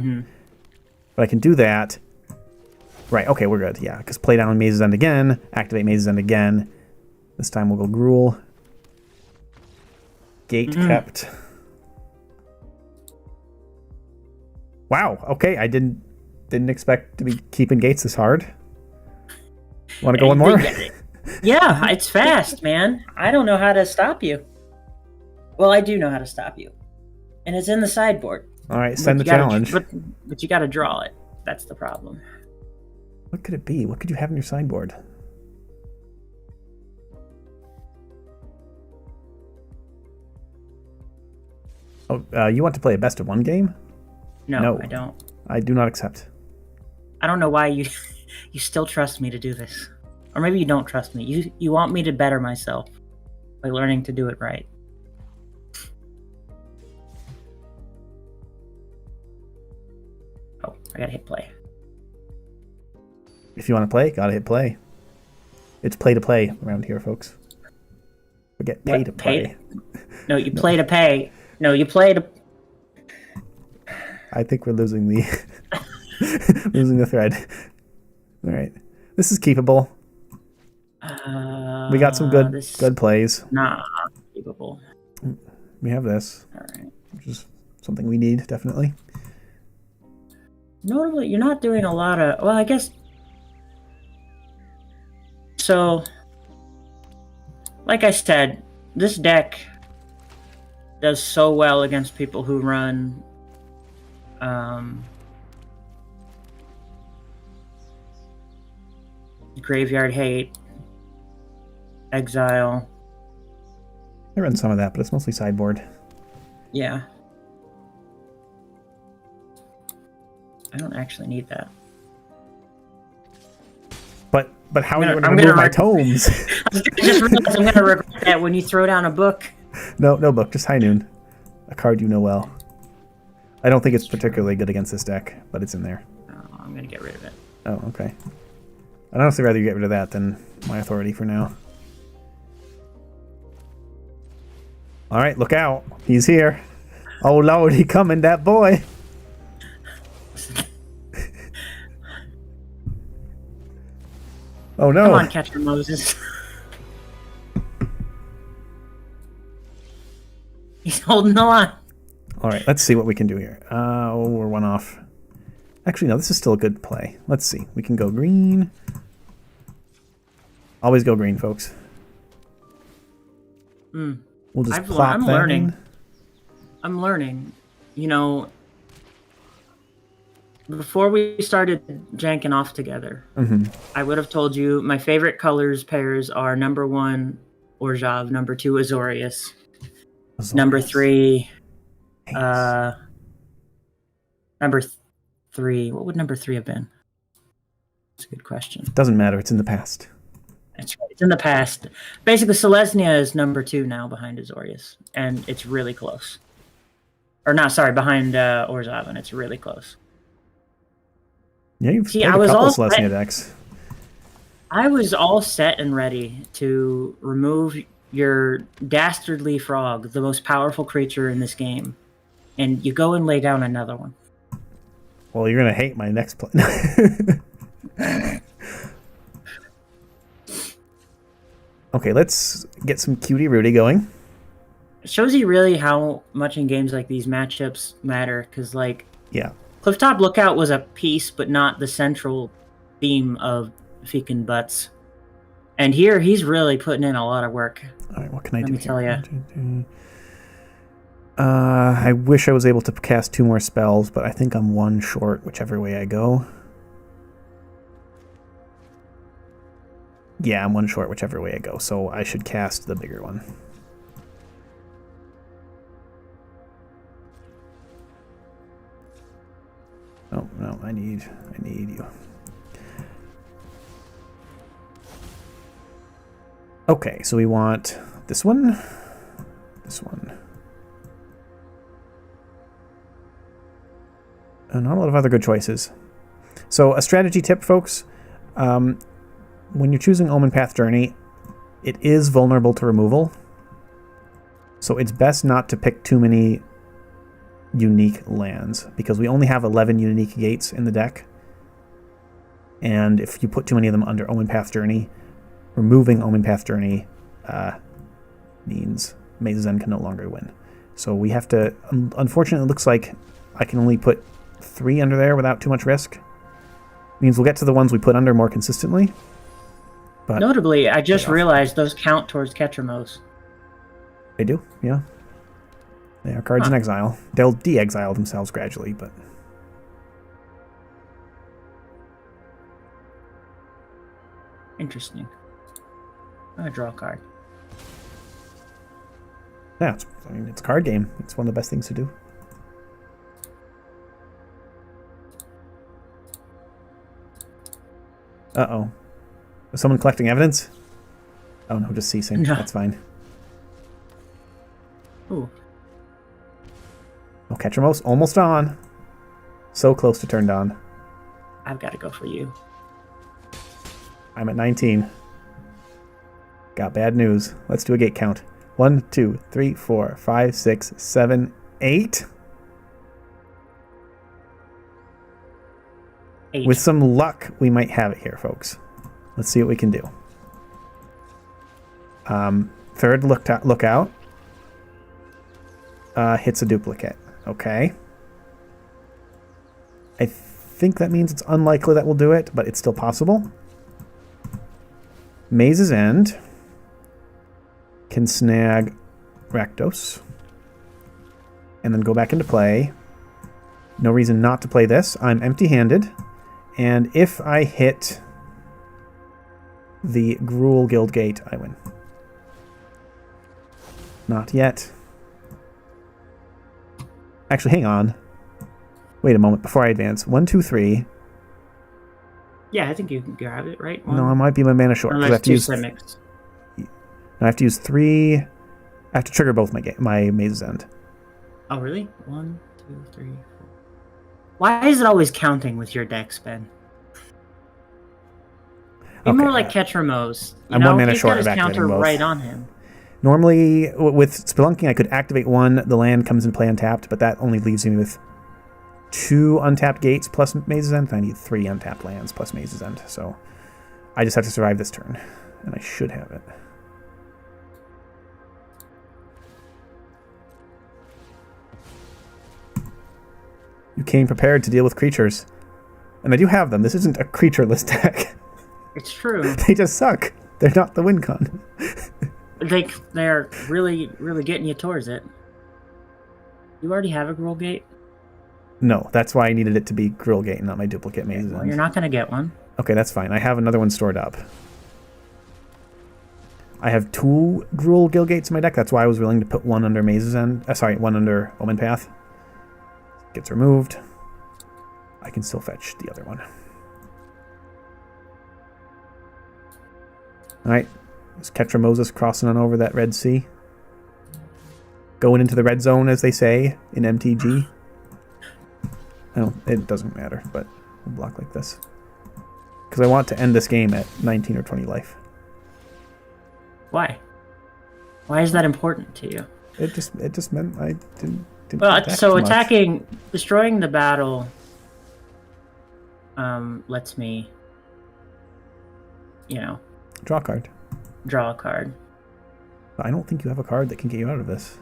But I can do that. Right, okay, we're good. Yeah, because play down Maze's End again, activate Maze's End again. This time we'll go Gruul. Gate kept. Wow, okay, I didn't expect to be keeping gates this hard. Want to go one more? Yeah, it's fast, man. I don't know how to stop you. Well, I do know how to stop you. And it's in the sideboard. All right, send the challenge. But you got to draw it. That's the problem. What could it be? What could you have in your sideboard? Oh, you want to play a best of 1 game? No, I don't. I do not accept. I don't know why you still trust me to do this. Or maybe you don't trust me. You want me to better myself by learning to do it right. Oh, I gotta hit play. If you want to play, gotta hit play. It's play to play around here, folks. Forget pay to play. No, you play to pay. No, you play to... I think we're losing the losing the thread. All right, this is keepable. We got some good plays. Nah, keepable. We have this. All right, which is something we need definitely. Notably, you're not doing a lot of. Well, I guess. So, like I said, this deck does so well against people who run Graveyard Hate, Exile. I run some of that, but it's mostly sideboard. Yeah. I don't actually need that. But how are you going to remove my tomes? I just realized I'm going to regret that when you throw down a book. No book, just High Noon. A card you know well. I don't think it's particularly good against this deck, but it's in there. Oh, I'm going to get rid of it. Oh, okay. I'd honestly rather you get rid of that than my authority for now. Alright, look out. He's here. Oh Lord, he coming, that boy. Oh no. Come on, Catcher Moses. He's holding the line. Alright, let's see what we can do here. We're one off. Actually, no, this is still a good play. Let's see. We can go green. Always go green, folks. We'll just plop I'm that learning. in. I'm learning. You know, before we started janking off together, I would have told you my favorite colors pairs are number 1, Orjav, number 2, Azorius. Number 3, number 3. What would number 3 have been? That's a good question. Doesn't matter. It's in the past. That's right. It's in the past. Basically, Selesnya is number 2 now behind Azorius, and it's really close. Or not, sorry, behind Orzav, and it's really close. Yeah, you've played a couple Selesnya decks. I was all set and ready to remove your dastardly frog, the most powerful creature in this game, and you go and lay down another one. Well, you're going to hate my next play. Okay, let's get some Cutie Rudy going. It shows you really how much in games like these matchups matter, because, like, yeah, Clifftop Lookout was a piece, but not the central theme of Fekin Butts. And here, he's really putting in a lot of work. All right, what can I do? Let me tell you. I wish I was able to cast 2 more spells, but I think I'm 1 short whichever way I go. Yeah, I'm 1 short whichever way I go, so I should cast the bigger one. Oh, no, I need you. Okay, so we want this one, this one. And not a lot of other good choices. So a strategy tip, folks. When you're choosing Omen Path Journey, it is vulnerable to removal. So it's best not to pick too many unique lands, because we only have 11 unique gates in the deck. And if you put too many of them under Omen Path Journey, removing Omen Path Journey means Maze's End can no longer win. So we have to... Unfortunately, it looks like I can only put 3 under there without too much risk. Means we'll get to the ones we put under more consistently. But notably, I just realized those count towards Ketramos. They do, yeah. They are cards in exile. They'll de-exile themselves gradually, but... Interesting. I'm gonna draw a card. Yeah, it's a card game. It's one of the best things to do. Uh-oh. Was someone collecting evidence? Oh no, just ceasing. No. That's fine. Ooh. Oh, Ketramos, almost on. So close to turned on. I've got to go for you. I'm at 19. Got bad news. Let's do a gate count. 1, 2, 3, 4, 5, 6, 7, 8. 8. With some luck, we might have it here, folks. Let's see what we can do. Third lookout. Hits a duplicate. Okay. I think that means it's unlikely that we'll do it, but it's still possible. Maze's End can snag Rakdos and then go back into play. No reason not to play this. I'm empty-handed, and if I hit the Gruul Guild Gate, I win. Not yet. Actually, hang on. Wait a moment before I advance. 1, 2, 3. Yeah, I think you can grab it, right? No, I might be my mana short. Unless 2 Simics. I have to use 3. I have to trigger both my Maze's End. Oh, really? 1, 2, 3, 4. Why is it always counting with your decks, Ben? Be more like Ketramos. I'm 1 mana short of activating counter both. Right on him. Normally, with Spelunking, I could activate 1, the land comes in play untapped, but that only leaves me with 2 untapped gates plus Maze's End, and I need 3 untapped lands plus Maze's End, so I just have to survive this turn, and I should have it. You came prepared to deal with creatures, and I do have them. This isn't a creatureless deck. It's true. They just suck. They're not the win con. They're really, really getting you towards it. You already have a Gruul Gate? No, that's why I needed it to be Gruul Gate and not my duplicate Mazes Well, End. you're not going to get one. Okay, that's fine. I have another one stored up. I have 2 Gruul Guild Gates in my deck. That's why I was willing to put one under Mazes End. One under Omen Path. Gets removed. I can still fetch the other one. Alright. There's Ketra Moses crossing on over that Red Sea. Going into the red zone, as they say, in MTG. It doesn't matter, but we'll block like this. Because I want to end this game at 19 or 20 life. Why? Why is that important to you? It just meant I didn't well, so attacking, destroying the battle lets me, draw a card. Draw a card. But I don't think you have a card that can get you out of this.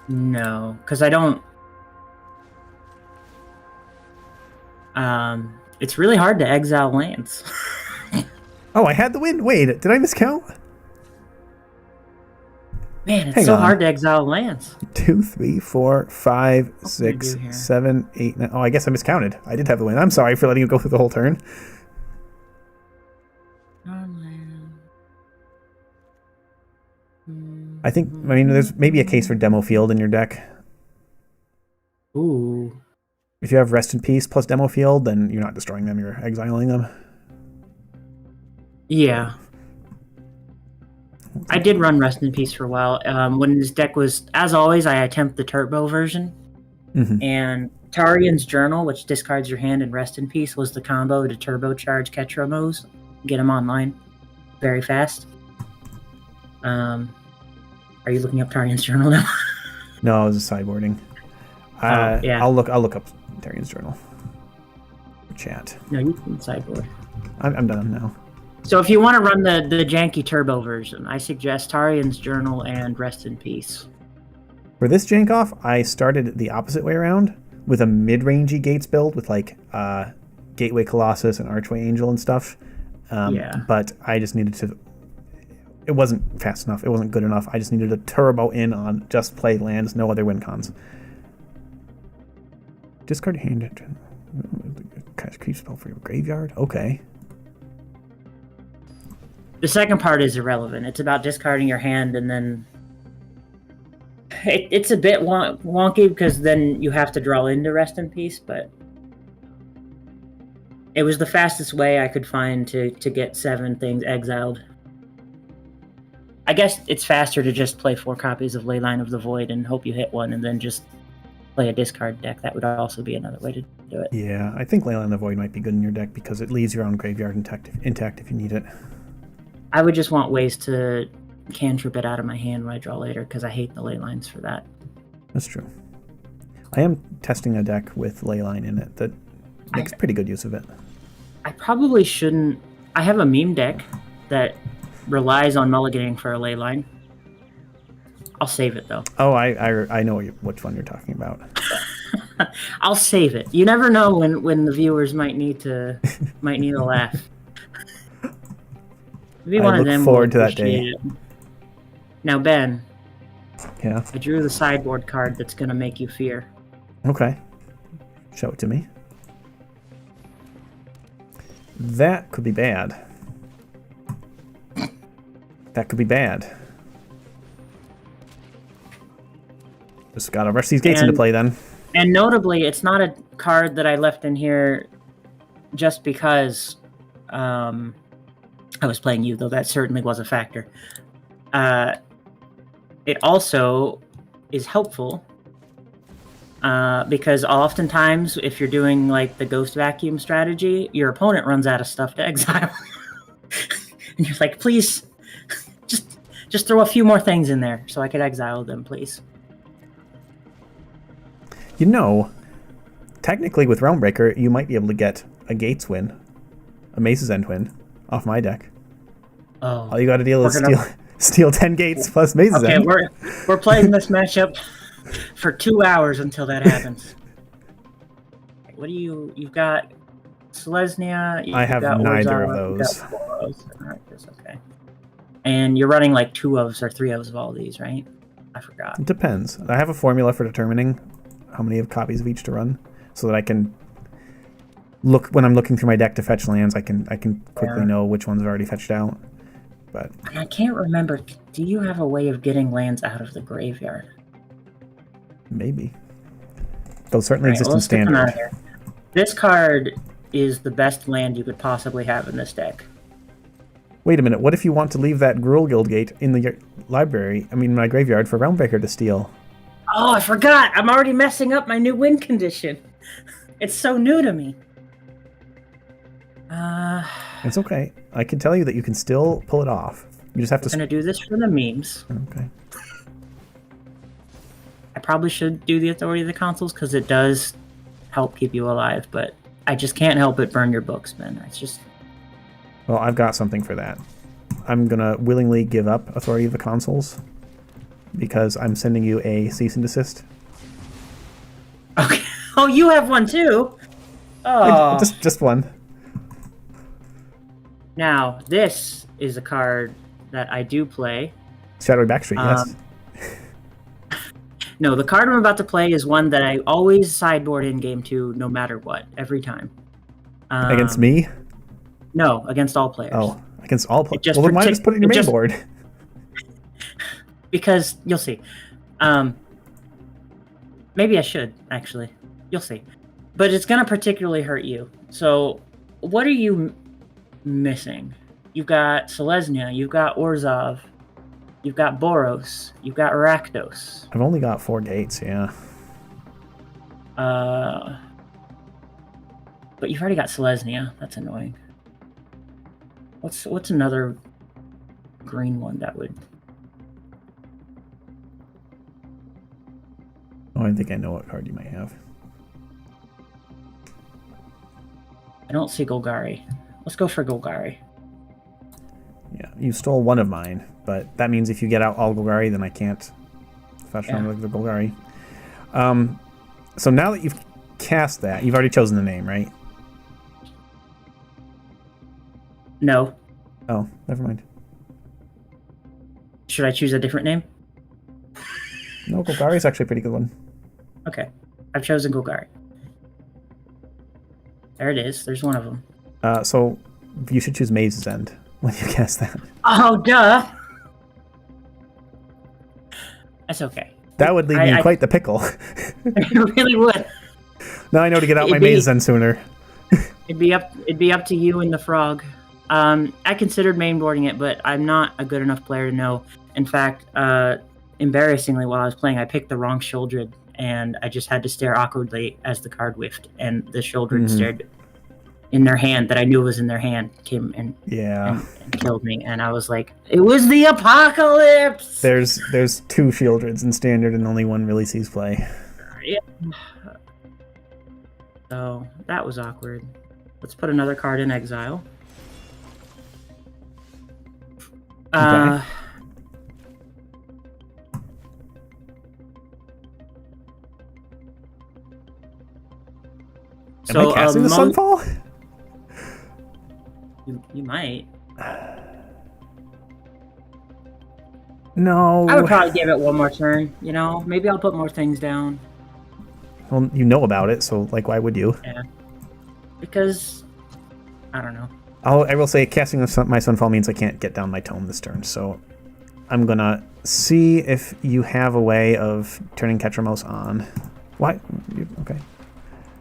No, because I don't... it's really hard to exile lands. Oh, I had the win. Wait, did I miscount? Man, it's so hard to exile lands. 2, 3, 4, 5, 6, 7, 8, 9. Oh, I guess I miscounted. I did have the win. I'm sorry for letting you go through the whole turn. I mean, there's maybe a case for Demo Field in your deck. Ooh. If you have Rest in Peace plus Demo Field, then you're not destroying them, you're exiling them. Yeah. I did run Rest in Peace for a while. When this deck was, as always, I attempt the turbo version. Mm-hmm. And Tarian's Journal, which discards your hand, and Rest in Peace was the combo to turbocharge Ketra Mose. Get them online very fast. Are you looking up Tarian's Journal now? No, I was sideboarding. Yeah. I'll look up Tarian's Journal. Chat. No, you can sideboard. I'm done now. So if you want to run the janky turbo version, I suggest Tarian's Journal and Rest in Peace. For this Jank-Off, I started the opposite way around with a mid-rangey Gates build with like Gateway Colossus and Archway Angel and stuff. But I just needed to... It wasn't fast enough. It wasn't good enough. I just needed a turbo in on just play lands, no other win cons. Discard your hand. Cast creep spell for your graveyard? Okay. The second part is irrelevant. It's about discarding your hand, and then it's a bit wonky because then you have to draw into Rest in Peace, but it was the fastest way I could find to get 7 things exiled. I guess it's faster to just play 4 copies of Leyline of the Void and hope you hit one, and then just play a discard deck. That would also be another way to do it. Yeah, I think Leyline of the Void might be good in your deck because it leaves your own graveyard intact if you need it. I would just want ways to cantrip it out of my hand when I draw later, because I hate the ley lines for that. That's true. I am testing a deck with Leyline in it that makes pretty good use of it. I probably shouldn't... I have a meme deck that relies on mulliganing for a Leyline. I'll save it, though. Oh, I know which one you're talking about. I'll save it. You never know when the viewers might need a laugh. Maybe one of them. I look forward to that day. Now, Ben. Yeah. I drew the sideboard card that's going to make you fear. Okay. Show it to me. That could be bad. That could be bad. Just gotta rush these gates into play then. And notably, it's not a card that I left in here just because I was playing you, though that certainly was a factor. It also is helpful because oftentimes, if you're doing like the Ghost Vacuum strategy, your opponent runs out of stuff to exile. And you're like, please, just throw a few more things in there so I could exile them, please. You know, technically with Realmbreaker, you might be able to get a Gates win, a Mace's End win, off my deck. Oh, all you got to deal is steal 10 Gates plus Mace's End. Okay, we're playing this matchup for 2 hours until that happens. What do you've got Selesnya. I have neither of those. Alright, that's okay. And you're running like 2 ofs or 3 ofs of all these, right? I forgot. It depends. I have a formula for determining how many copies of each to run, so that I can look when I'm looking through my deck to fetch lands. I can quickly know which ones are already fetched out. But I can't remember. Do you have a way of getting lands out of the graveyard? Maybe. Those certainly exist in Standard. This card is the best land you could possibly have in this deck. Wait a minute. What if you want to leave that Gruul Guildgate in the library? I mean, my graveyard for Realmbreaker to steal. Oh, I forgot. I'm already messing up my new win condition. It's so new to me. It's okay. I can tell you that you can still pull it off. You just have to. I'm gonna do this for the memes. Okay. I probably should do the Authority of the Consuls because it does help keep you alive, but I just can't help but burn your books, man. It's just. Well, I've got something for that. I'm gonna willingly give up Authority of the Consuls because I'm sending you a cease and desist. Okay. Oh, you have one too. Oh, just one. Now, this is a card that I do play. Shadowy Backstreet, yes. No, the card I'm about to play is one that I always sideboard in game 2, no matter what, every time. Against me? No, against all players. Oh, against all players. Well, then why just put it in your main board? Because, you'll see. Maybe I should, actually. You'll see. But it's going to particularly hurt you. So, what are you missing? You've got Selesnya, you've got Orzhov, you've got Boros, you've got Rakdos. I've only got 4 gates, yeah. But you've already got Selesnya. That's annoying. What's another green one that would... Oh, I think I know what card you might have. I don't see Golgari. Let's go for Golgari. Yeah, you stole one of mine, but that means if you get out all Golgari, then I can't fetch on the Golgari. So now that you've cast that, you've already chosen the name, right? No. Oh, never mind. Should I choose a different name? No, Golgari is actually a pretty good one. Okay, I've chosen Golgari. There it is. There's one of them. So you should choose Maze's End when you cast that. Oh, duh! That's okay. That would leave me in quite the pickle. It really would. Now I know to get out my Maze's End sooner. It'd be up to you and the frog. I considered mainboarding it, but I'm not a good enough player to know. In fact, embarrassingly, while I was playing, I picked the wrong Sheoldred, and I just had to stare awkwardly as the card whiffed, and the Sheoldred stared in their hand that I knew was in their hand, came and killed me, and I was like, it was the apocalypse! There's 2 Sheoldreds in Standard, and only one really sees play. Yeah. So, that was awkward. Let's put another card in exile. Okay. Am I casting the Sunfall? You might. No. I would probably give it one more turn, you know? Maybe I'll put more things down. Well, you know about it, so, like, why would you? Yeah. Because, I don't know. I will say casting my Sunfall means I can't get down my tome this turn, so I'm gonna see if you have a way of turning Ketramos on. Why? Okay.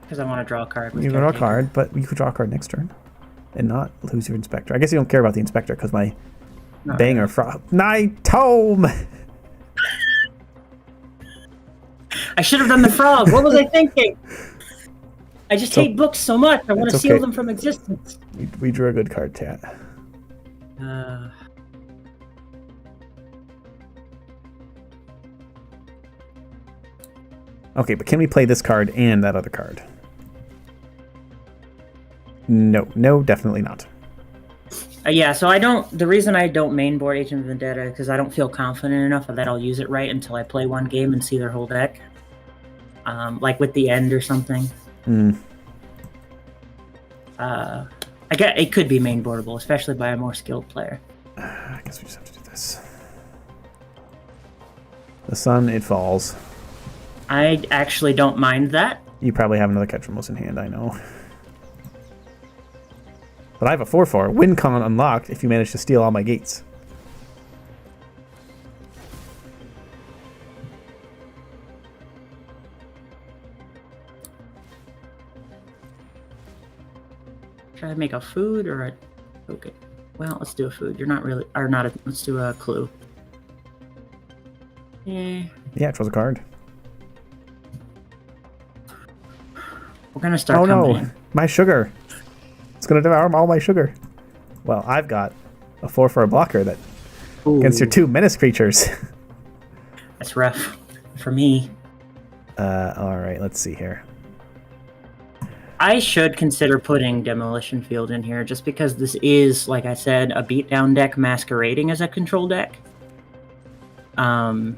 Because I want to draw a card. You draw a card, but you could draw a card next turn and not lose your Inspector. I guess you don't care about the Inspector because my banger my tome. I should have done the frog. What was I thinking? I just hate books so much. I want to seal them from existence. We drew a good card, Tat. Okay, but can we play this card and that other card? No, definitely not. Yeah, so I don't. The reason I don't mainboard Agent of Vendetta is because I don't feel confident enough that I'll use it right until I play one game and see their whole deck. Like with the End or something. I get it could be mainboardable, especially by a more skilled player. I guess we just have to do this. The sun, it falls. I actually don't mind that. You probably have another Catch Ramos in hand, I know. But I have a 4/4. Win con unlocked if you manage to steal all my gates. Try to make a food or a... Okay. Well, let's do a food. You're not really... Or not a... Let's do a clue. Yeah. Yeah, it draws a card. We're going to start coming in. My sugar. It's going to devour all my sugar. Well, I've got a 4/4 blocker that against your 2 menace creatures. That's rough for me. All right, let's see here. I should consider putting Demolition Field in here just because this is, like I said, a beatdown deck masquerading as a control deck. So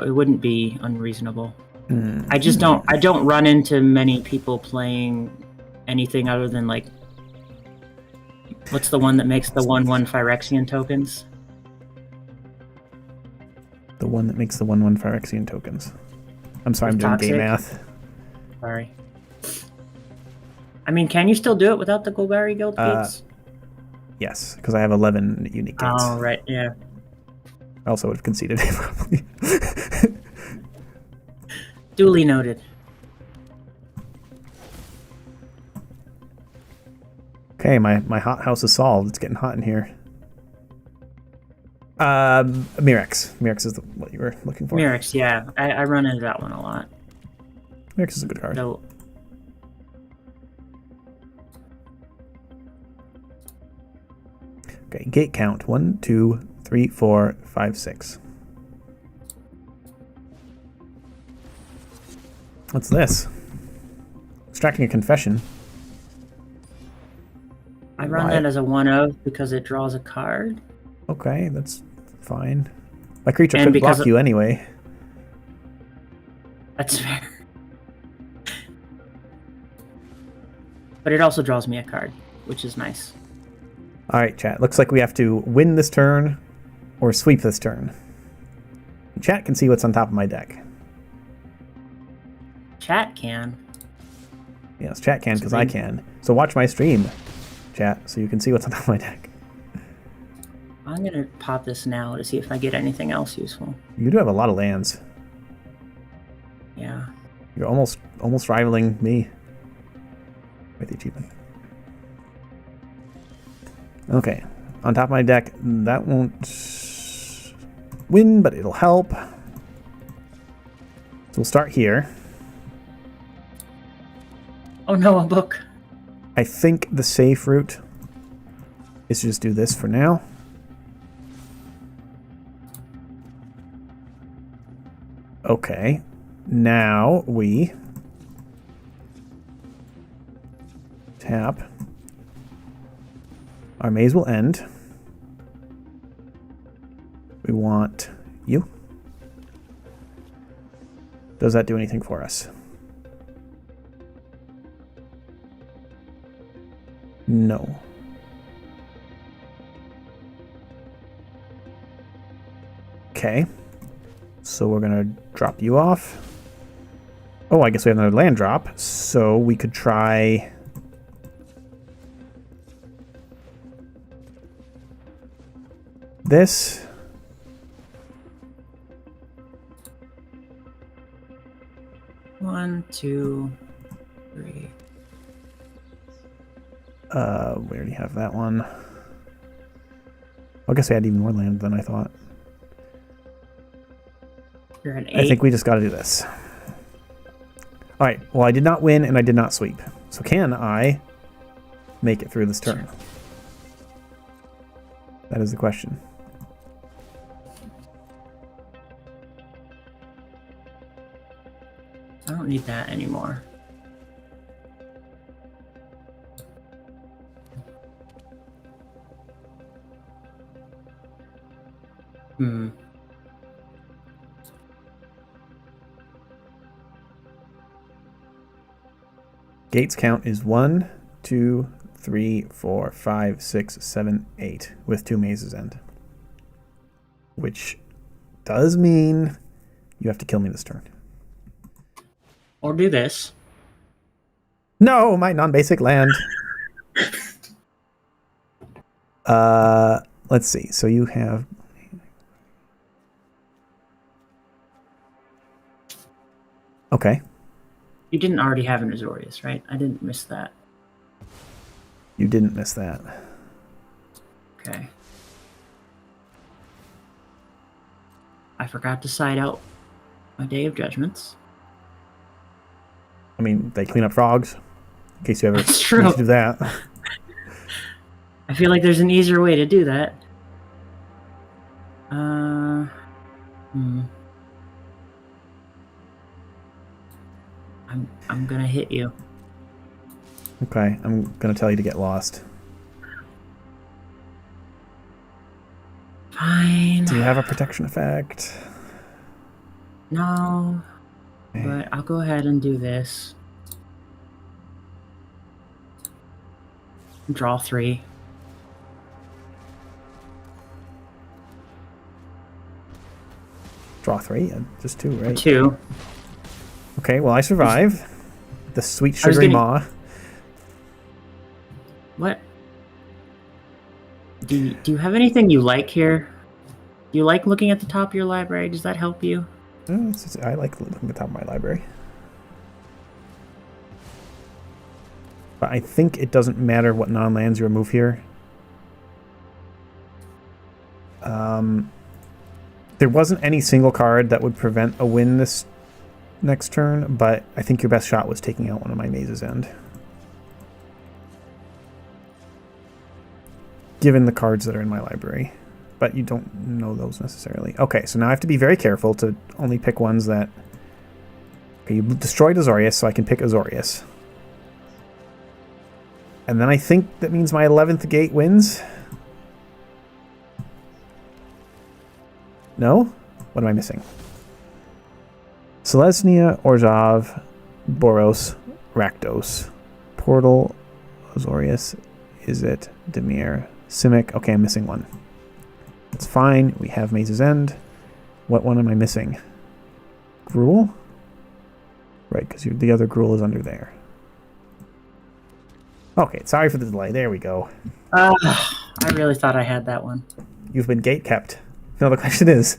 it wouldn't be unreasonable. I just don't run into many people playing anything other than, like, what's the one that makes the 1/1 Phyrexian tokens? The one that makes the 1/1 Phyrexian tokens. I'm sorry, I'm doing game math. Sorry. I mean, can you still do it without the Golgari Guild gates? Yes, because I have 11 unique gates. Oh, right, yeah. I also would have conceded it, probably. Duly noted. Okay, my hot house is solved. It's getting hot in here. Mirex. Mirex is what you were looking for. Mirex, yeah. I run into that one a lot. Mirex is a good card. So, okay, gate count. 1, 2, 3, 4, 5, 6. What's this? Extracting a confession. I run that as a 1/0 because it draws a card. Okay, that's fine. My creature could block you anyway. That's fair. But it also draws me a card, which is nice. Alright, chat. Looks like we have to win this turn or sweep this turn. Chat can see what's on top of my deck. Chat can. Yes, chat can because I can. So watch my stream, chat, so you can see what's on top of my deck. I'm going to pop this now to see if I get anything else useful. You do have a lot of lands. Yeah. You're almost rivaling me with the achievement. Okay, on top of my deck, that won't win, but it'll help. So we'll start here. Oh no, a book. I think the safe route is to just do this for now. Okay, now we tap. Our maze will end. We want you. Does that do anything for us? No. Okay. So we're gonna drop you off. Oh, I guess we have another land drop. So we could try... this. One, two, three. We already have that one. Well, I guess we had even more land than I thought. You're at 8. I think we just got to do this. All right. Well, I did not win and I did not sweep. So can I make it through this turn? That is the question. I don't need that anymore. Gates count is 1, 2, 3, 4, 5, 6, 7, 8 with 2 mazes end. Which does mean You have to kill me this turn. Or do this. No, my non-basic land. Let's see. So you have... Okay. You didn't already have an Azorius, right? I didn't miss that. You didn't miss that. Okay. I forgot to side out my Day of Judgments. I mean, they clean up frogs. In case you ever That's true. need to do that. I feel like there's an easier way to do that. I'm gonna hit you. Okay, I'm gonna tell you to get lost. Fine. Do you have a protection effect? No. Okay. But I'll go ahead and do this. Draw 3. Draw 3? Just 2, right? 2. Okay, well I survive. The sweet sugary maw. What? Do you have anything you like here? Do you like looking at the top of your library? Does that help you? I like looking at the top of my library. But I think it doesn't matter what non-lands you remove here. There wasn't any single card that would prevent a win this next turn, but I think your best shot was taking out one of my Maze's End. Given the cards that are in my library. But you don't know those necessarily. Okay, so now I have to be very careful to only pick ones that... Okay, you destroyed Azorius, so I can pick Azorius. And then I think that means my 11th gate wins. No? What am I missing? Selesnya, Orzhov, Boros, Rakdos, Portal, Azorius, Izzet, Dimir, Simic. Okay, I'm missing one. It's fine. We have Maze's End. What one am I missing? Gruul? Right, because the other Gruul is under there. Okay, sorry for the delay. There we go. I really thought I had that one. You've been gate kept. Now the question is,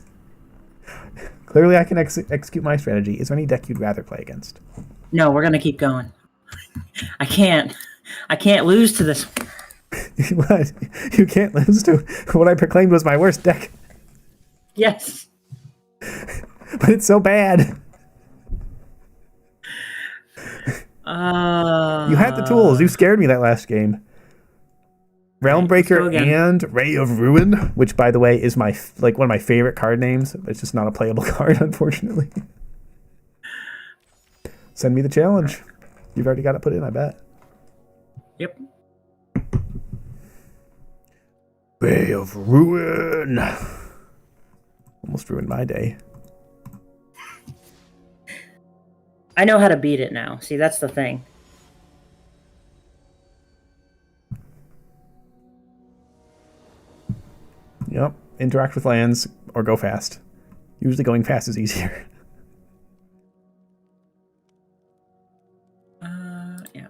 clearly I can execute my strategy. Is there any deck you'd rather play against? No, we're going to keep going. I can't lose to this. What? You can't lose to what I proclaimed was my worst deck. Yes. But it's so bad. You had the tools. You scared me that last game. Realmbreaker and Ray of Ruin, which, by the way, is my one of my favorite card names. It's just not a playable card, unfortunately. Send me the challenge. You've already got it put in, I bet. Yep. Ray of Ruin. Almost ruined my day. I know how to beat it now. See, that's the thing. Yep. Interact with lands or go fast. Usually going fast is easier. Yeah.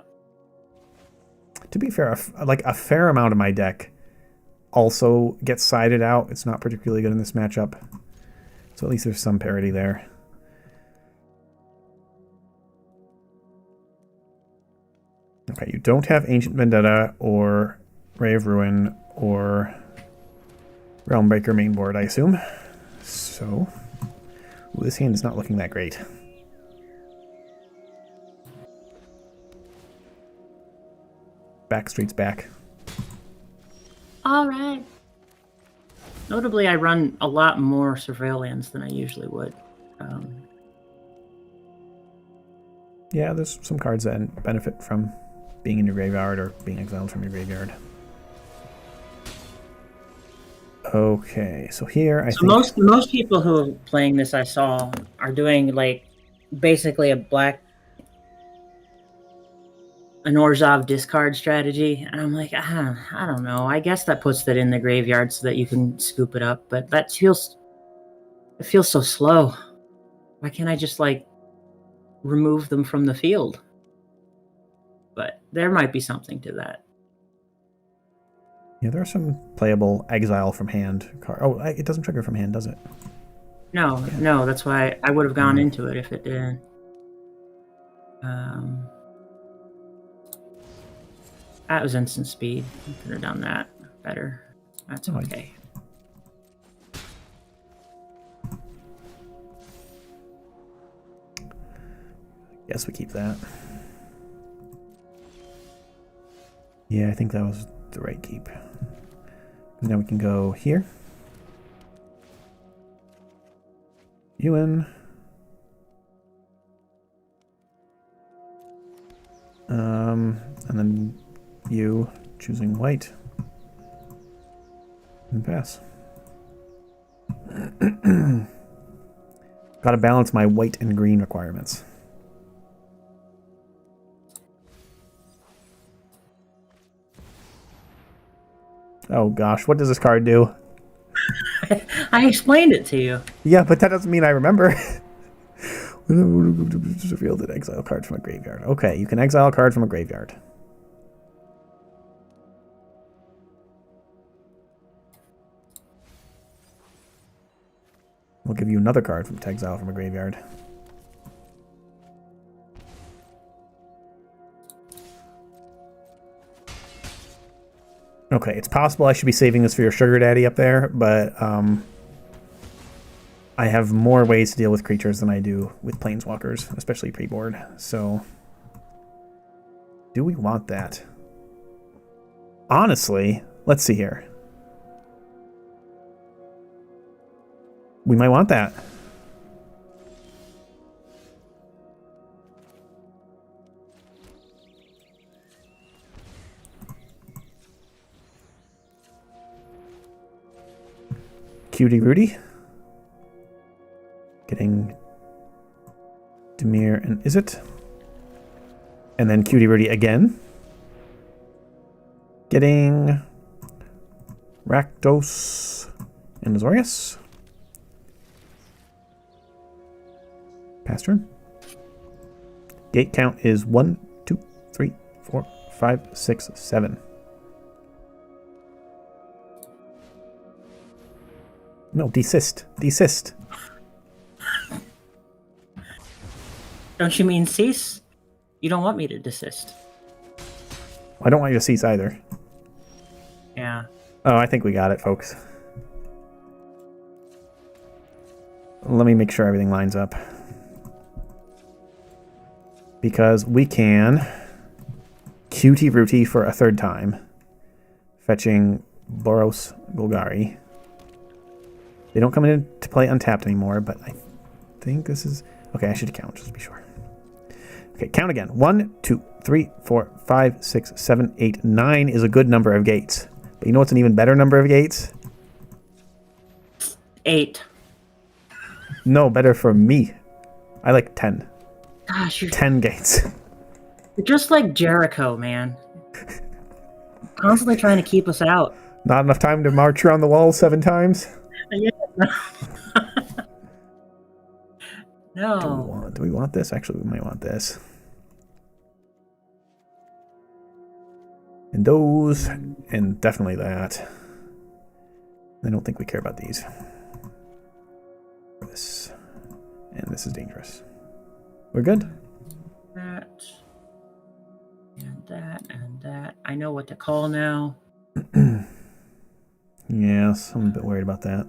To be fair, a fair amount of my deck also gets sided out. It's not particularly good in this matchup. So at least there's some parity there. Okay, you don't have Ancient Vendetta or Ray of Ruin or Realmbreaker main board, I assume. So, this hand is not looking that great. Backstreet's back. All right. Notably, I run a lot more Surveillance than I usually would. Yeah, there's some cards that benefit from being in your graveyard or being exiled from your graveyard. Okay, so here I think most people who are playing this I saw are doing basically an Orzhov discard strategy, and I'm like, I don't know. I guess that puts that in the graveyard so that you can scoop it up, but it feels so slow. Why can't I just, like, remove them from the field? But there might be something to that. Yeah, there are some playable exile from hand cards. Oh, it doesn't trigger from hand, does it? No, yeah. No, that's why I would have gone into it if it did. That was instant speed. I could have done that better. That's okay. Guess we keep that. Yeah, I think that was the right keep. Now we can go here. Ewan. And then you choosing white. And pass. Gotta balance my white and green requirements. Oh gosh, what does this card do? I explained it to you. Yeah, but that doesn't mean I remember. Revealed an exile card from a graveyard. Okay, you can exile a card from a graveyard. We'll give you another card to exile from a graveyard. Okay, it's possible I should be saving this for your sugar daddy up there, but I have more ways to deal with creatures than I do with planeswalkers, especially pre-board. So, do we want that? Honestly, let's see here. We might want that. Cutie Rudy. Getting Dimir and Izzet. And then Cutie Rudy again. Getting Rakdos and Azorius. Pass turn. Gate count is 1, 2, 3, 4, 5, 6, 7. No, desist. Desist. Don't you mean cease? You don't want me to desist. I don't want you to cease either. Yeah. Oh, I think we got it, folks. Let me make sure everything lines up. Because we can Cutie Rooty for a third time. Fetching Boros Golgari. They don't come into play untapped anymore, but I think this is... Okay, I should count, just to be sure. Okay, count again. 1, 2, 3, 4, 5, 6, 7, 8, 9 is a good number of gates. But you know what's an even better number of gates? 8. No, better for me. I like 10. Gosh, you're 10 gates. You're just like Jericho, man. Constantly trying to keep us out. Not enough time to march around the wall 7 times? Yeah. No. Do we want this? Actually, we might want this. And those, and definitely that. I don't think we care about these. This. And this is dangerous. We're good. That. And that, and that. I know what to call now. Yes, I'm a bit worried about that.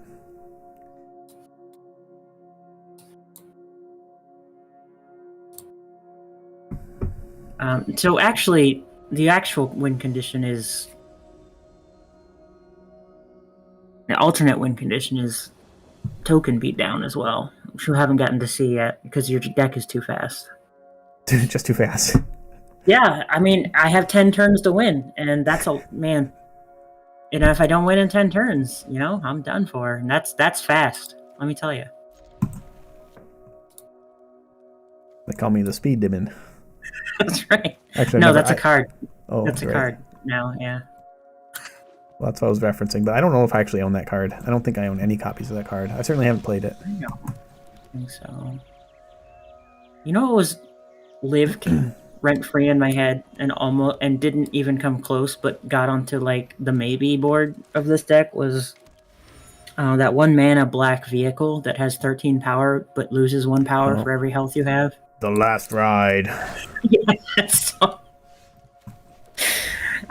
So actually, the actual win condition is... The alternate win condition is token beatdown as well, which you haven't gotten to see yet because your deck is too fast. Just too fast. Yeah, I mean, I have 10 turns to win, and that's a... Man, you know, if I don't win in 10 turns, you know, I'm done for. And that's fast, let me tell you. They call me the speed demon. That's right. Actually, no, that's a card. Oh, that's a card now, yeah. Well, that's what I was referencing, but I don't know if I actually own that card. I don't think I own any copies of that card. I certainly haven't played it. No, I think so. You know what was lived rent-free in my head and didn't even come close, but got onto like the maybe board of this deck was that 1 mana black vehicle that has 13 power but loses 1 power for every health you have. The Last Ride. Yes.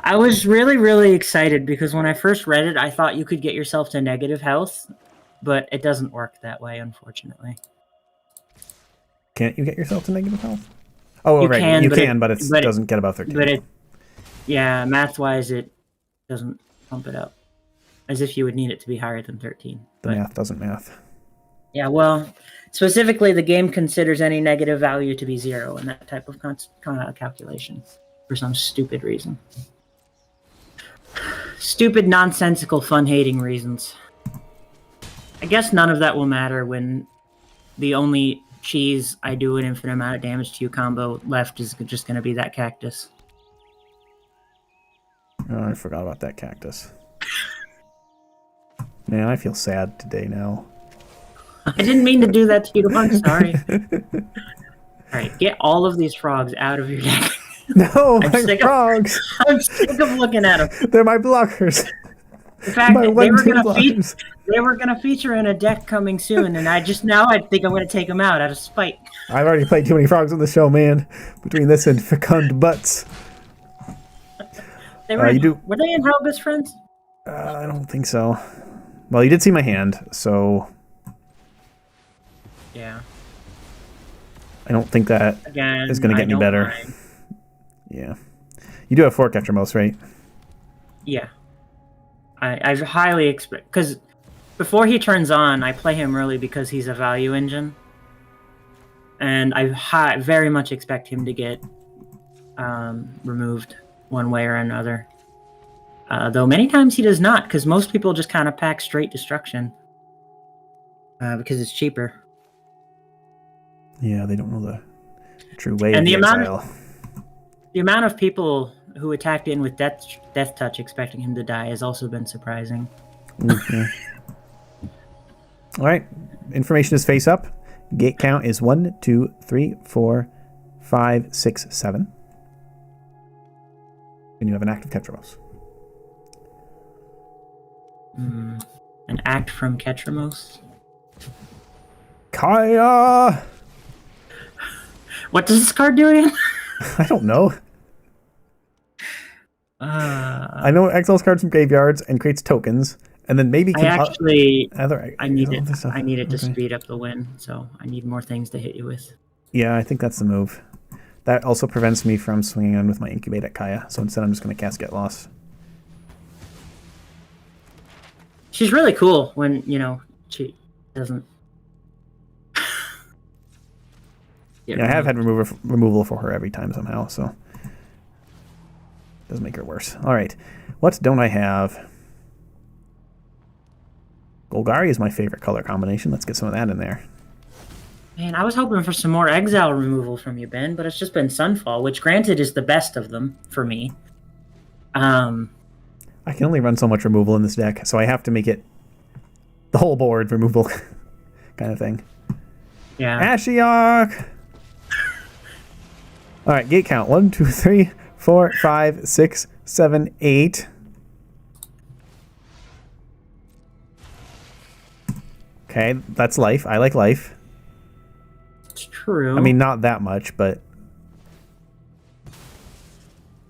I was really, really excited because when I first read it, I thought you could get yourself to negative health, but it doesn't work that way, unfortunately. Can't you get yourself to negative health? Oh, you right. Can, but it doesn't get above 13. But math-wise, it doesn't pump it up. As if you would need it to be higher than 13. The math doesn't math. Yeah, well, specifically, the game considers any negative value to be 0 in that type of calculation for some stupid reason. Stupid, nonsensical, fun-hating reasons. I guess none of that will matter when the only cheese I do an infinite amount of damage to you combo left is just going to be that cactus. Oh, I forgot about that cactus. Man, I feel sad today now. I didn't mean to do that to you. I'm sorry. Alright, get all of these frogs out of your deck. No, my frogs! I'm sick of looking at them. They're my blockers. In fact, they were going to feature in a deck coming soon, and I think I'm going to take them out of spite. I've already played too many frogs on the show, man. Between this and fecund butts. Were they in How Best Friends? I don't think so. Well, you did see my hand, so... Yeah. I don't think that is going to get any better. Mind. Yeah. You do have 4 catcher most, right? Yeah. I highly expect... Because before he turns on, I play him early because he's a value engine. And I very much expect him to get removed one way or another. Though many times he does not, because most people just kind of pack straight destruction. Because it's cheaper. Yeah, they don't know the true way of the exile. The amount of people who attacked in with death touch expecting him to die has also been surprising. Okay. All right. Information is face up. Gate count is 1, 2, 3, 4, 5, 6, 7. And you have an active Ketramos. An act from Ketramos? Kaya! What does this card do again? I don't know. I know it exiles cards from graveyards and creates tokens, and then maybe I need it to speed up the win, so I need more things to hit you with. Yeah, I think that's the move. That also prevents me from swinging in with my Incubate at Kaya, so instead I'm just going to cast Get Lost. She's really cool when, she doesn't... Yeah, I have had removal for her every time somehow, so it doesn't make her worse. All right, what don't I have? Golgari is my favorite color combination. Let's get some of that in there. Man, I was hoping for some more exile removal from you, Ben, but it's just been Sunfall, which granted is the best of them for me. I can only run so much removal in this deck, so I have to make it the whole board removal kind of thing. Yeah. Ashiok! All right, gate count. 1, 2, 3, 4, 5, 6, 7, 8. Okay, that's life. I like life. It's true. I mean, not that much, but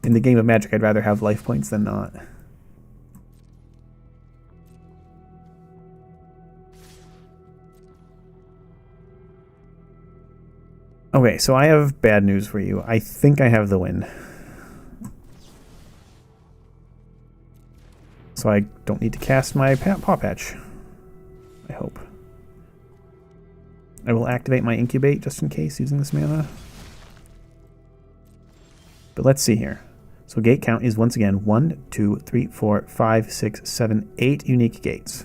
in the game of Magic, I'd rather have life points than not. Okay, so I have bad news for you. I think I have the win. So I don't need to cast my Paw Patch. I hope. I will activate my Incubate just in case using this mana. But let's see here. So gate count is once again 1, 2, 3, 4, 5, 6, 7, 8 unique gates.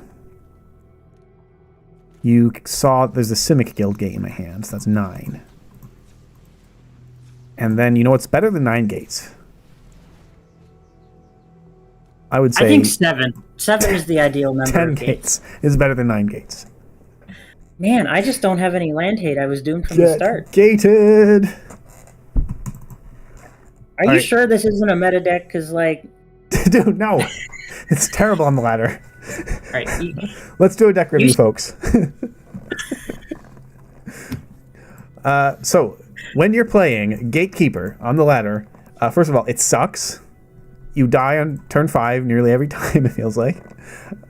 You saw there's a Simic Guild gate in my hands. That's 9. And then, you know what's better than 9 gates? I would say... I think 7. 7 is the ideal number 10 of gates. Is better than 9 gates. Man, I just don't have any land hate. I was doomed from the start. Gated! Are you sure this isn't a meta deck? Because, like... Dude, no. It's terrible on the ladder. All right. Let's do a deck review, folks. So, when you're playing Gatekeeper on the ladder, first of all, it sucks. You die on turn 5 nearly every time, it feels like.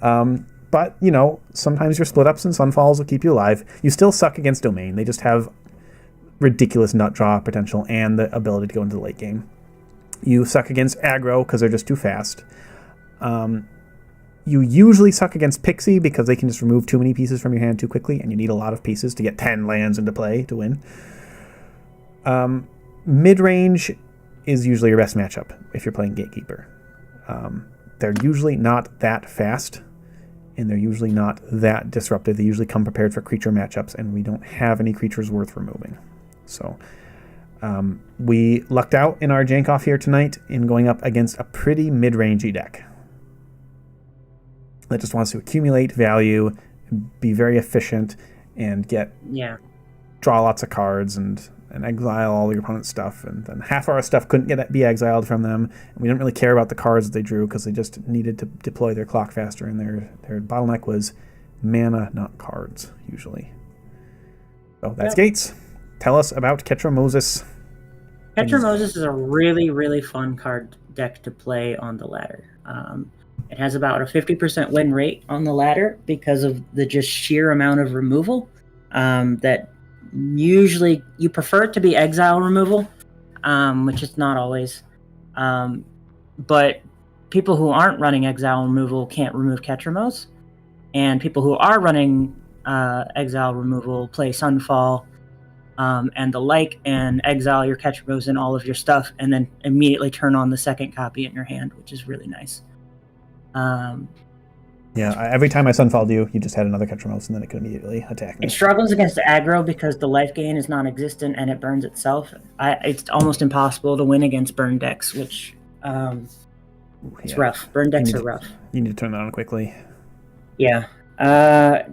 But, you know, sometimes your split-ups and sunfalls will keep you alive. You still suck against Domain. They just have ridiculous nut draw potential and the ability to go into the late game. You suck against aggro because they're just too fast. You usually suck against Pixie because they can just remove too many pieces from your hand too quickly, and you need a lot of pieces to get 10 lands into play to win. Mid-range is usually your best matchup if you're playing Gatekeeper. They're usually not that fast, and they're usually not that disruptive. They usually come prepared for creature matchups, and we don't have any creatures worth removing. So we lucked out in our Jank-Off here tonight in going up against a pretty mid-rangey deck that just wants to accumulate value, be very efficient, and draw lots of cards and exile all your opponent's stuff. And then half our stuff couldn't be exiled from them, and we didn't really care about the cards that they drew because they just needed to deploy their clock faster, and their bottleneck was mana, not cards, usually. So that's Gates. Tell us about Ketra-Moses. Ketra-Moses is a really, really fun card deck to play on the ladder. It has about a 50% win rate on the ladder because of the just sheer amount of removal. That usually you prefer it to be exile removal, which is not always. But people who aren't running exile removal can't remove Ketra-Moses, and people who are running exile removal play Sunfall and the like, and exile your Ketra-Moses and all of your stuff, and then immediately turn on the second copy in your hand, which is really nice. Every time I Sunfalled you just had another Ketra-Moses, and then it could immediately attack me. It struggles against aggro because the life gain is non-existent and it burns itself. It's almost impossible to win against burn decks, which it's rough. Burn decks are rough. You need to turn that on quickly. Yeah.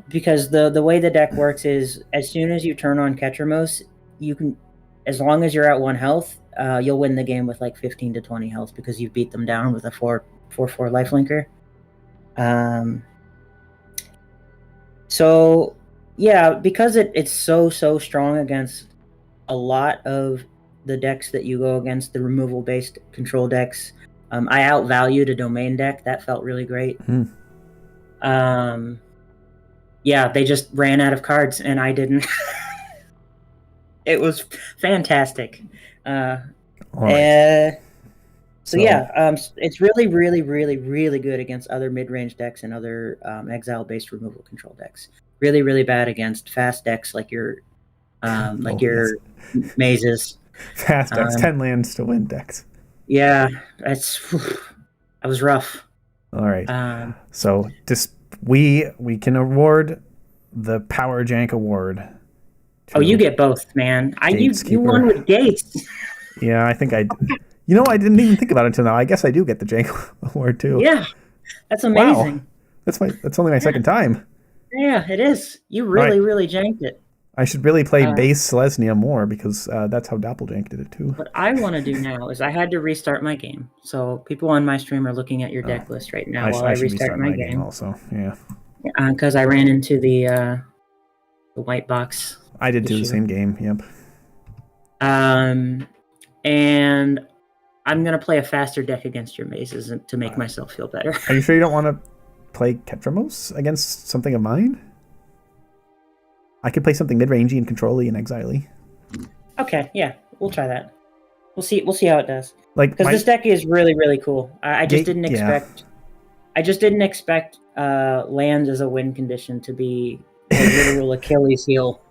Because the way the deck works is as soon as you turn on Ketra-Moses, you can, as long as you're at 1 health, you'll win the game with like 15 to 20 health because you've beat them down with a 4/4 lifelinker. So yeah, because it's so strong against a lot of the decks that you go against, the removal based control decks. I outvalued a Domain deck. That felt really great. They just ran out of cards and I didn't. It was fantastic. It's really, really, really, really good against other mid-range decks and other exile-based removal control decks. Really, really bad against fast decks like your mazes. Fast decks, 10 lands to win decks. Yeah, that was rough. All right. So we can award the Power Jank Award. Oh, you get both, man. You won with Gates. Yeah, I think I didn't even think about it until now. I guess I do get the Jank Award too. Yeah, that's amazing. Wow. That's only my second time. Yeah, it is. You really janked it. I should really play base Selesnya more because that's how Doppeljank did it too. What I want to do now is I had to restart my game. So people on my stream are looking at your deck list right now while I restart my game. Also, yeah. Because I ran into the white box. I did too, the same game. Yep. And I'm gonna play a faster deck against your mazes to make myself feel better. Are you sure you don't want to play Ketra-Moses against something of mine? I could play something mid-rangey and control-y and exile-y. Okay, yeah, we'll try that. We'll see how it does. Because this deck is really, really cool. I just didn't expect. I just didn't expect lands as a win condition to be a literal Achilles heel.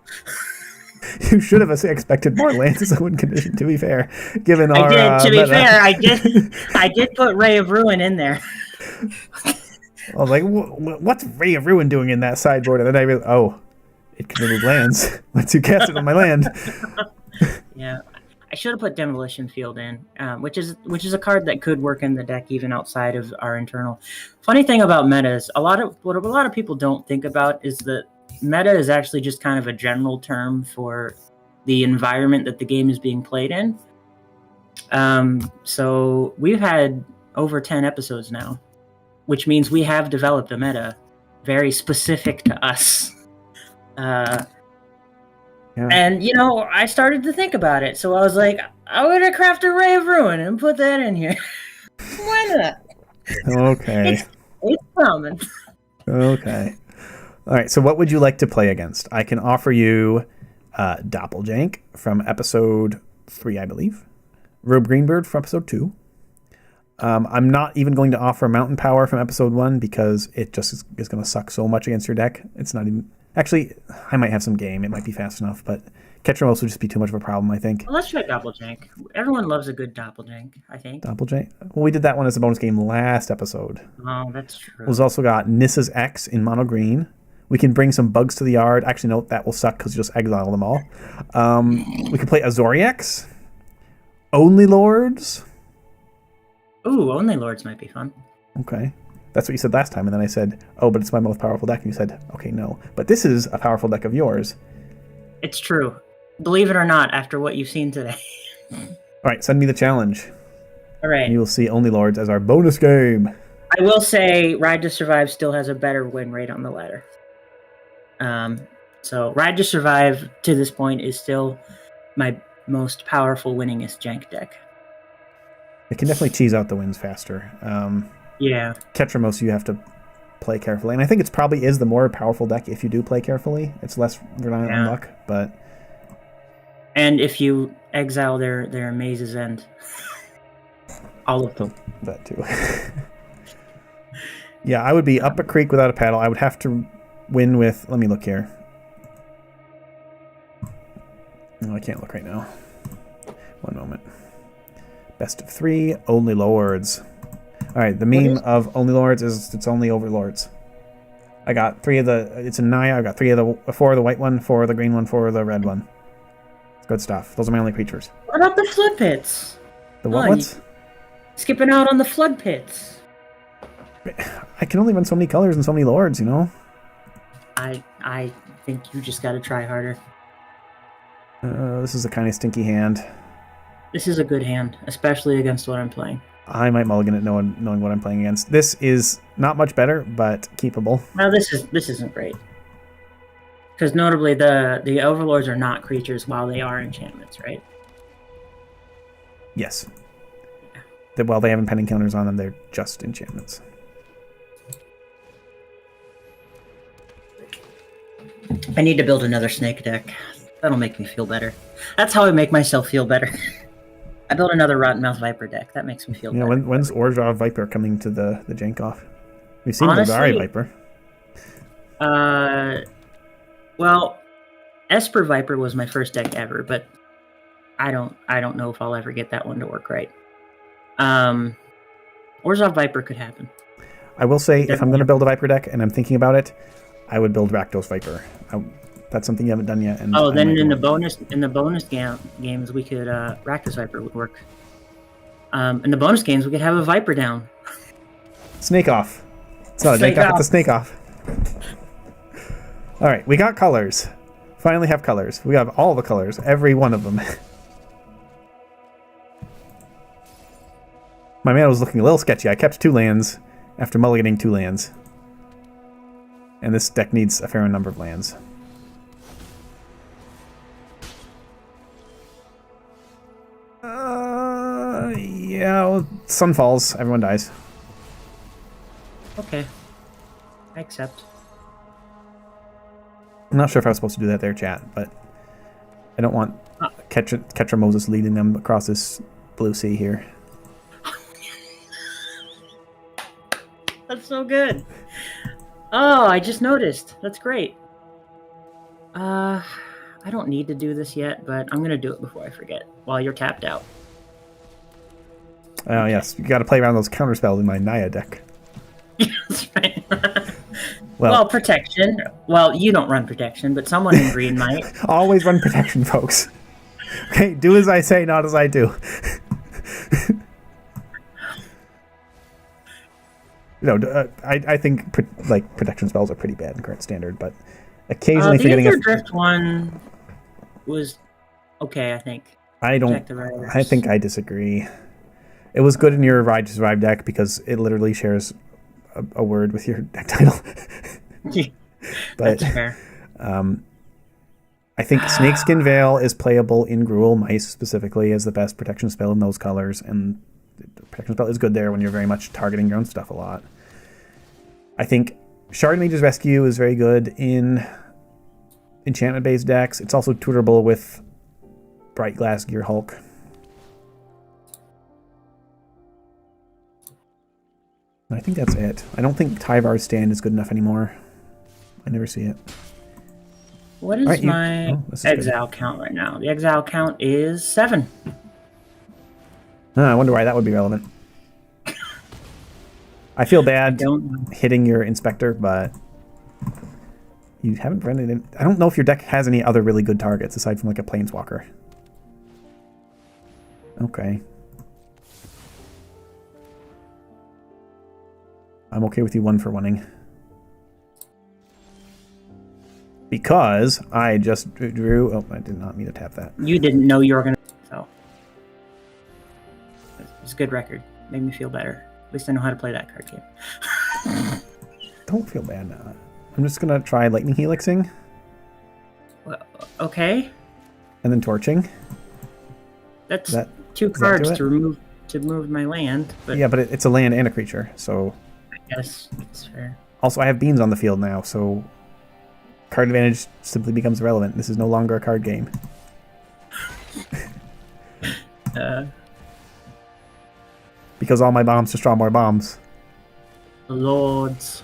You should have expected more lands as a win condition. To be fair, given our I did put Ray of Ruin in there. I was like, what's Ray of Ruin doing in that sideboard? And then I realized, it can remove lands. Once you cast it on my land. Yeah, I should have put Demolition Field in, which is a card that could work in the deck even outside of our internal. Funny thing about meta is what a lot of people don't think about is that meta is actually just kind of a general term for the environment that the game is being played in. So we've had over 10 episodes now, which means we have developed a meta very specific to us. And, you know, I started to think about it. So I was like, I'm going to craft a Ray of Ruin and put that in here. Why not? Okay. It's common. Okay. All right, so what would you like to play against? I can offer you Doppeljank from episode 3, I believe. Robe Greenbird from episode 2. I'm not even going to offer Mountain Power from episode 1 because it just is going to suck so much against your deck. It's not even... Actually, I might have some game. It might be fast enough, but Ketramos would just be too much of a problem, I think. Well, let's try Doppeljank. Everyone loves a good Doppeljank, I think. Doppeljank? Well, we did that one as a bonus game last episode. Oh, that's true. We've also got Nissa's X in mono green. We can bring some bugs to the yard. Actually, no, that will suck because you just exile them all. We can play Azoriax. Only Lords. Ooh, Only Lords might be fun. Okay. That's what you said last time, and then I said, oh, but it's my most powerful deck, and you said, okay, no. But this is a powerful deck of yours. It's true. Believe it or not, after what you've seen today. All right, send me the challenge. All right. And you will see Only Lords as our bonus game. I will say Ride to Survive still has a better win rate on the ladder. So Ride to Survive, to this point, is still my most powerful, winningest jank deck. It can definitely cheese out the wins faster. Yeah. Ketramos, you have to play carefully. And I think it probably is the more powerful deck if you do play carefully. It's less reliant on luck, but... And if you exile their Maze's End. All of them. That too. Yeah, I would be up a creek without a paddle. I would have to win with... Let me look here. No, I can't look right now. One moment. Best of 3, Only Lords. All right, the meme of Only Lords is it's only Overlords. I got 3 of the... It's a Naya. I got 4 of the white one, 4 of the green one, 4 of the red one. It's good stuff. Those are my only creatures. What about the flood pits? The what ones? Skipping out on the flood pits. I can only run so many colors and so many lords, you know? I think you just got to try harder. This is a kind of stinky hand. This is a good hand, especially against what I'm playing. I might mulligan it knowing what I'm playing against. This is not much better, but keepable. Now this isn't great. Because notably, the Overlords are not creatures while they are enchantments, right? Yes. Yeah. While they have impending counters on them, they're just enchantments. I need to build another snake deck. That'll make me feel better. That's how I make myself feel better. I built another Rottenmouth Viper deck. That makes me feel better. When's Orzhov Viper coming to the Jank-Off? We've seen Golgari Viper. Well, Esper Viper was my first deck ever, but I don't know if I'll ever get that one to work right. Orzhov Viper could happen. I will say, if I'm going to build a Viper deck, and I'm thinking about it, I would build Rakdos Viper. That's something you haven't done yet. And then in the bonus games, we could Rakdos Viper would work. In the bonus games, we could have a Viper down. Snake off. It's not a Jank-Off, it's a Snake off. All right, we got colors. Finally have colors. We have all the colors, every one of them. My mana was looking a little sketchy. I kept 2 lands after mulliganing 2 lands. And this deck needs a fair number of lands. Yeah, well, sun falls. Everyone dies. Okay. I accept. I'm not sure if I was supposed to do that there, chat, but I don't want Ketra Moses leading them across this blue sea here. That's so good. Oh, I just noticed. That's great. I don't need to do this yet, but I'm going to do it before I forget, while you're tapped out. Oh, yes. You got to play around those counterspells in my Naya deck. That's right. Well, protection. Well, you don't run protection, but someone in green might. Always run protection, folks. Okay, do as I say, not as I do. I think protection spells are pretty bad in current standard, but Occasionally forgetting the Drift one was okay, I think. I think I disagree. It was good in your Ride to Survive deck because it literally shares a word with your deck title. But that's fair. I think Snakeskin Veil is playable in Gruul. Mice specifically is the best protection spell in those colors, and the protection spell is good there when you're very much targeting your own stuff a lot. I think Shard Mage's Rescue is very good in enchantment-based decks. It's also tutorable with Bright Glass Gear Hulk. I think that's it. I don't think Tyvar's Stand is good enough anymore. I never see it. What is my exile count right now? The exile count is 7. I wonder why that would be relevant. I feel bad hitting your Inspector, but you haven't rented it. I don't know if your deck has any other really good targets aside from like a Planeswalker. Okay. I'm okay with you 1-for-1-ing. Because I just drew... Oh, I did not mean to tap that. You didn't know you were going to... So. It's a good record. Made me feel better. At least I know how to play that card game. Don't feel bad now. I'm just going to try Lightning Helixing. Well, okay. And then Torching. That's 2 cards to remove my land. But yeah, but it's a land and a creature, so... I guess it's fair. Also, I have Beans on the field now, so... Card advantage simply becomes irrelevant. This is no longer a card game. Because all my bombs just draw more bombs. Lords.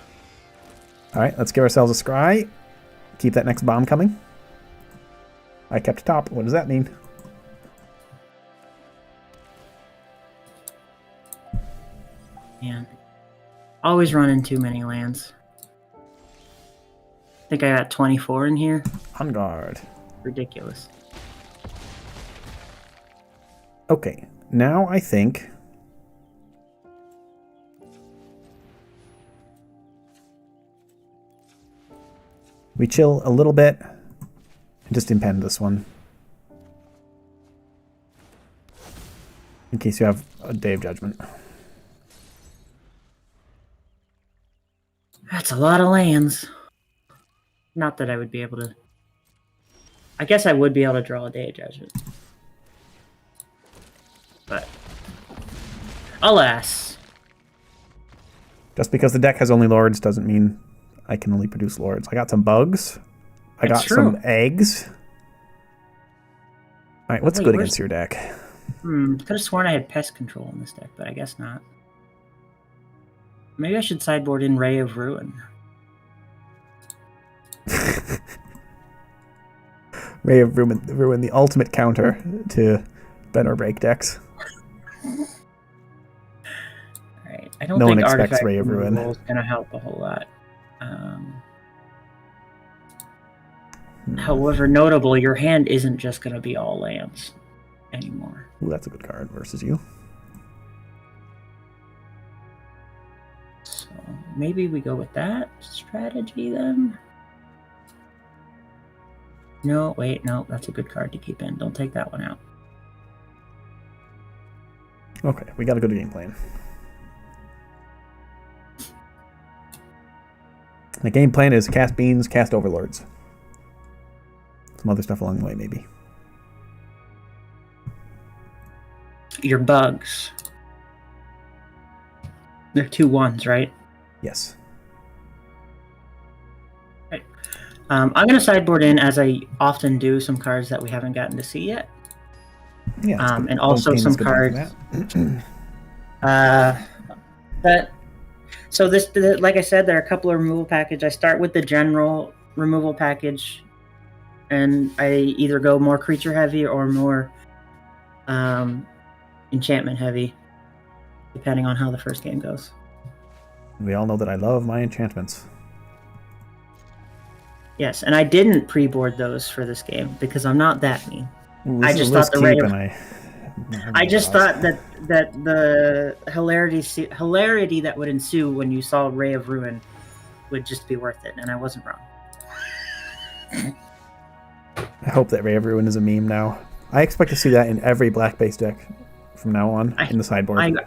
Alright, let's give ourselves a scry. Keep that next bomb coming. I kept top. What does that mean? Man. Always running too many lands. I think I got 24 in here. On guard. Ridiculous. Okay, now I think... we chill a little bit and just impend this one. In case you have a Day of Judgment. That's a lot of lands. Not that I would be able to... I guess I would be able to draw a Day of Judgment. But... alas. Just because the deck has only Lords doesn't mean I can only produce Lords. I got some bugs. I got some eggs. Alright, what's good against your deck? Could have sworn I had Pest Control in this deck, but I guess not. Maybe I should sideboard in Ray of Ruin. Ray of Ruin, the ultimate counter to Ben or Break decks. Alright, I don't think Artifact Ray of Ruin is going to help a whole lot. However notable, your hand isn't just going to be all lands anymore. Ooh, that's a good card versus you. So maybe we go with that strategy then. No, wait, no, that's a good card to keep in. Don't take that one out. Okay, we got a good game plan. The game plan is cast Beans, cast Overlords. Some other stuff along the way, maybe. Your bugs. They're 2/1s, right? Yes. Right. I'm going to sideboard in, as I often do, some cards that we haven't gotten to see yet. Yeah. And also some cards that. So this, like I said, there are a couple of removal packages. I start with the general removal package, and I either go more creature heavy or more enchantment heavy, depending on how the first game goes. We all know that I love my enchantments. Yes, and I didn't pre-board those for this game because I'm not that mean. Ooh, I just thought that the hilarity that would ensue when you saw Ray of Ruin would just be worth it, and I wasn't wrong. I hope that everyone is a meme now. I expect to see that in every black base deck from now on in the sideboard.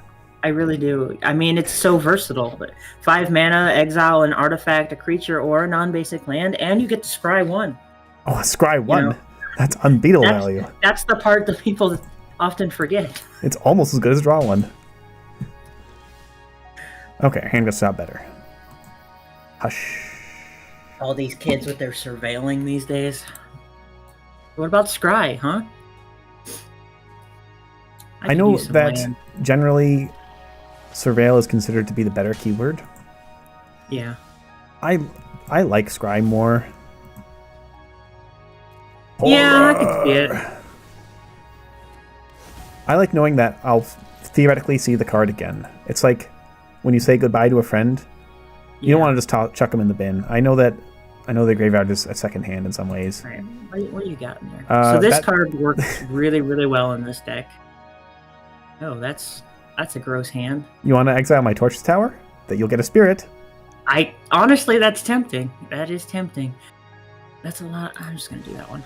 I really do. I mean, it's so versatile. 5 mana, exile an artifact, a creature, or a non-basic land, and you get to scry 1. Oh, scry 1? You know, that's unbeatable value. That's the part that people often forget. It's almost as good as draw 1. Okay, hand gets out better. Hush. All these kids with their surveilling these days. What about scry, huh? I know that generally surveil is considered to be the better keyword. Yeah. I like scry more. Yeah, I can see it. I like knowing that I'll theoretically see the card again. It's like when you say goodbye to a friend, you don't want to just chuck them in the bin. I know the graveyard is a second hand in some ways. Right. What do you got in there? So this card works really, really well in this deck. Oh, that's a gross hand. You want to exile my Torch Tower? That you'll get a spirit. Honestly, that's tempting. That is tempting. That's a lot. I'm just gonna do that one.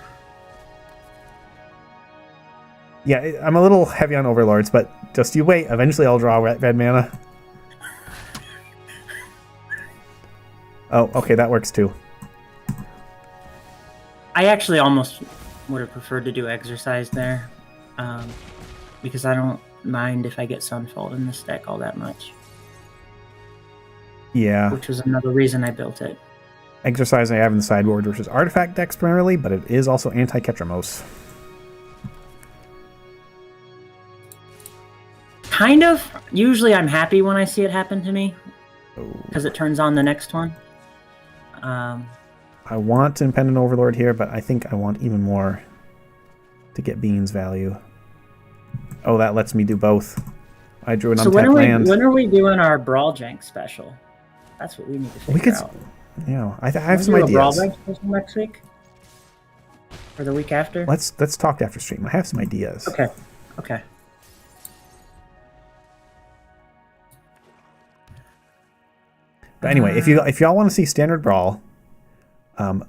Yeah, I'm a little heavy on Overlords, but just you wait. Eventually, I'll draw red mana. Oh, okay, that works too. I actually almost would have preferred to do Exercise there, because I don't mind if I get Sunfall in this deck all that much. Yeah. Which was another reason I built it. Exercise I have in the sideboard, which is artifact decks primarily, but it is also anti-Ketramos. Kind of. Usually I'm happy when I see it happen to me, because it turns on the next one. I want to Impending Overlord here, but I think I want even more to get Bean's value. Oh, that lets me do both. I drew an untapped land. When are we doing our Brawl Jank special? That's what we need to figure out. Yeah, I have some ideas. Brawl Jank special next week? Or the week after? Let's talk after stream. I have some ideas. Okay. But anyway, if y'all want to see Standard Brawl,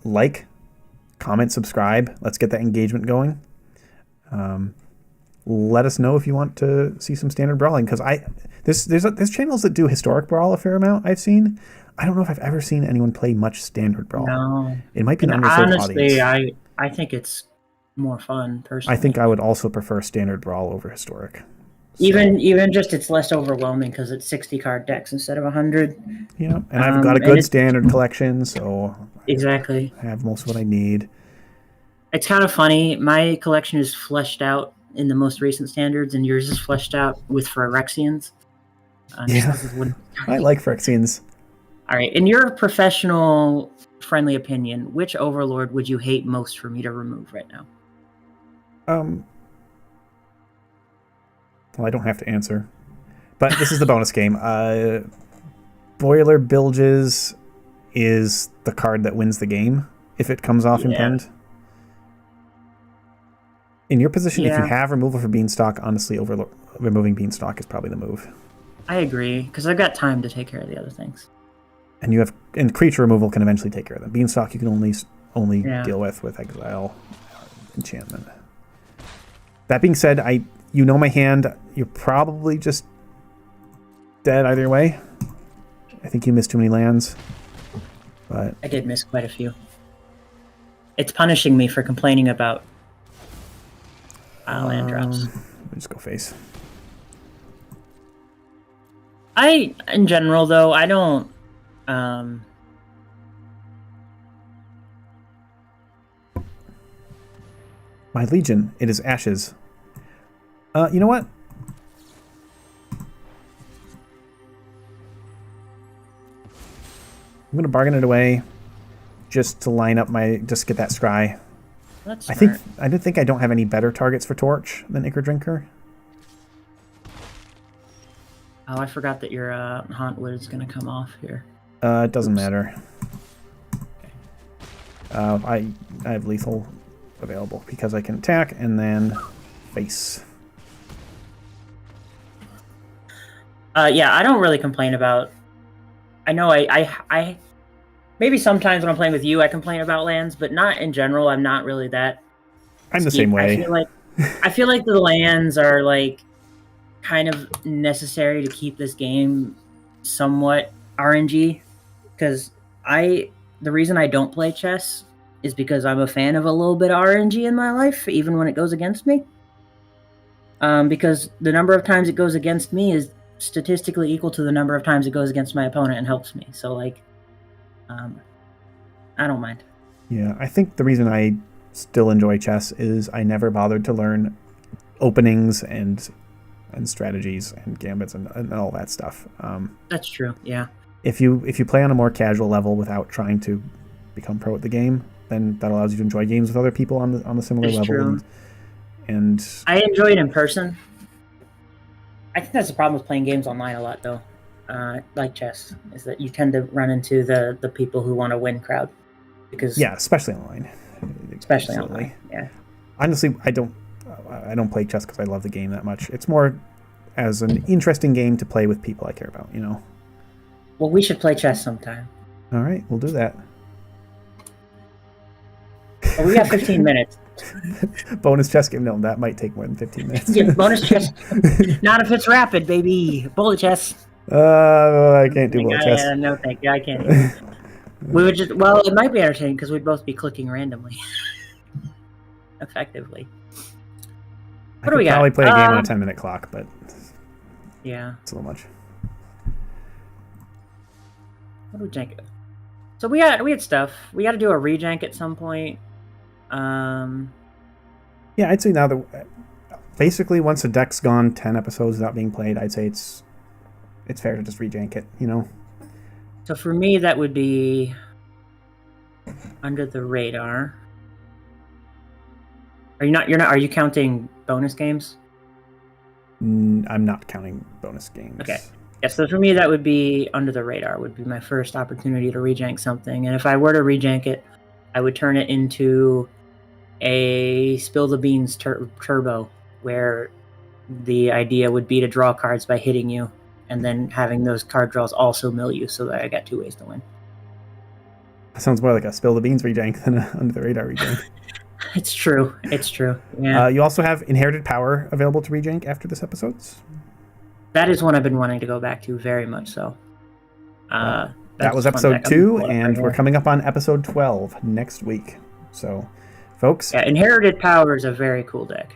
like, comment, subscribe. Let's get that engagement going. Let us know if you want to see some Standard Brawling, because there's channels that do Historic Brawl a fair amount I've seen. I don't know if I've ever seen anyone play much Standard Brawl. No. It might be an underserved audience. Honestly, I think it's more fun, personally. I think I would also prefer Standard Brawl over Historic. So, even just it's less overwhelming because it's 60 card decks instead of 100. Yeah, and I've got a good Standard collection, so exactly. I have most of what I need. It's kind of funny. My collection is fleshed out in the most recent Standards, and yours is fleshed out with Phyrexians. Yeah, I like Phyrexians. All right, in your professional, friendly opinion, which Overlord would you hate most for me to remove right now? Well, I don't have to answer. But this is the bonus game. Boiler Bilges is the card that wins the game if it comes off Impend. In your position, if you have removal for Beanstalk, honestly, removing Beanstalk is probably the move. I agree, because I've got time to take care of the other things. And creature removal can eventually take care of them. Beanstalk you can only deal with exile enchantment. That being said, you know my hand. You're probably just dead either way. I think you missed too many lands. But I did miss quite a few. It's punishing me for complaining about land drops. Let me just go face. In general, though, I don't... My Legion, it is ashes. You know what? I'm gonna bargain it away, just to line up just get that scry. That's I think I don't have any better targets for Torch than Ichor Drinker. Oh, I forgot that your Hauntwood is gonna come off here. It doesn't matter. Okay. I have lethal available because I can attack and then face. Yeah, I don't really complain about. I know I Maybe sometimes when I'm playing with you, I complain about lands, but not in general. I'm not really that. I'm the same way. I feel like the lands are like kind of necessary to keep this game somewhat RNG. Because the reason I don't play chess is because I'm a fan of a little bit of RNG in my life, even when it goes against me. Because the number of times it goes against me is statistically equal to the number of times it goes against my opponent and helps me. So like, I don't mind. Yeah, I think the reason I still enjoy chess is I never bothered to learn openings and strategies and gambits and all that stuff. That's true. Yeah. If you play on a more casual level without trying to become pro at the game, then that allows you to enjoy games with other people on the similar level. True. And I enjoy it in person. I think that's the problem with playing games online a lot, though. Like chess, is that you tend to run into the people who want to win crowd. Because especially online. Especially online. Yeah. Honestly, I don't play chess because I love the game that much. It's more as an interesting game to play with people I care about, you know. Well, we should play chess sometime. All right, we'll do that. Well, we got 15 minutes. Bonus chess game? No, that might take more than 15 minutes. Yeah, bonus chess. Not if it's rapid, baby. Bullet chess. I can't do bullet chess. No, thank you. I can't do it. We would just, well, it might be entertaining because we'd both be clicking randomly. Effectively. What do we got? Probably play a game on a 10-minute clock, but yeah, it's a little much. What do we jank? So we had stuff. We got to do a rejank at some point. Yeah, I'd say now that basically once a deck's gone 10 episodes without being played, I'd say it's fair to just rejank it, you know. So for me, that would be under the radar. Are you counting bonus games? I'm not counting bonus games. Okay. Yeah, so for me, that would be under the radar, would be my first opportunity to rejank something. And if I were to rejank it, I would turn it into a Spill the Beans turbo, where the idea would be to draw cards by hitting you, and then having those card draws also mill you, so that I got 2 ways to win. That sounds more like a Spill the Beans rejank than a under the radar rejank. It's true. Yeah. You also have Inherited Power available to rejank after this episode. That is one I've been wanting to go back to, very much so. That was episode 2, and we're coming up on episode 12 next week. So, folks... Yeah, Inherited Power is a very cool deck.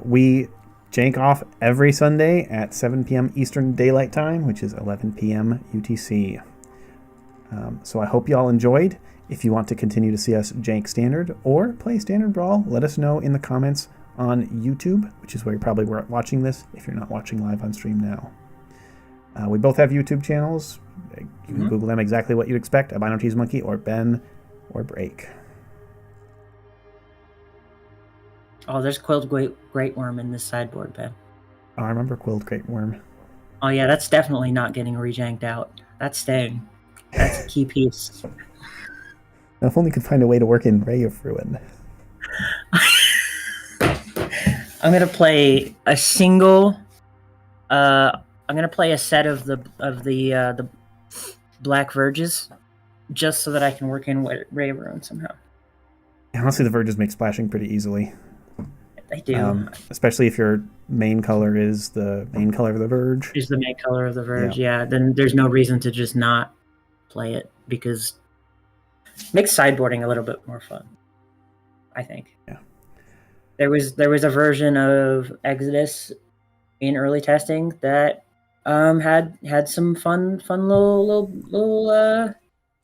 We jank off every Sunday at 7 p.m. Eastern Daylight Time, which is 11 p.m. UTC. So I hope you all enjoyed. If you want to continue to see us jank Standard or play Standard Brawl, let us know in the comments on YouTube, which is where you're probably watching this if you're not watching live on stream now. We both have YouTube channels. You can Google them exactly what you'd expect, AlbinoCheesemonkey or Ben or Break. Oh, there's Quilled Great Worm in this sideboard, Ben. Oh, I remember Quilled Great Worm. Oh yeah, that's definitely not getting rejanked out. That's staying. That's a key piece. Now, if only could find a way to work in Ray of Ruin. I'm gonna play a single. I'm gonna play a set of the Black Verges, just so that I can work in Ray of Ruin somehow. Honestly, the Verges make splashing pretty easily. They do. Especially if your main color is the main color of the Verge. Is the main color of the Verge, yeah. Then there's no reason to just not play it, because it makes sideboarding a little bit more fun, I think. Yeah. There was a version of Exodus in early testing that had some fun little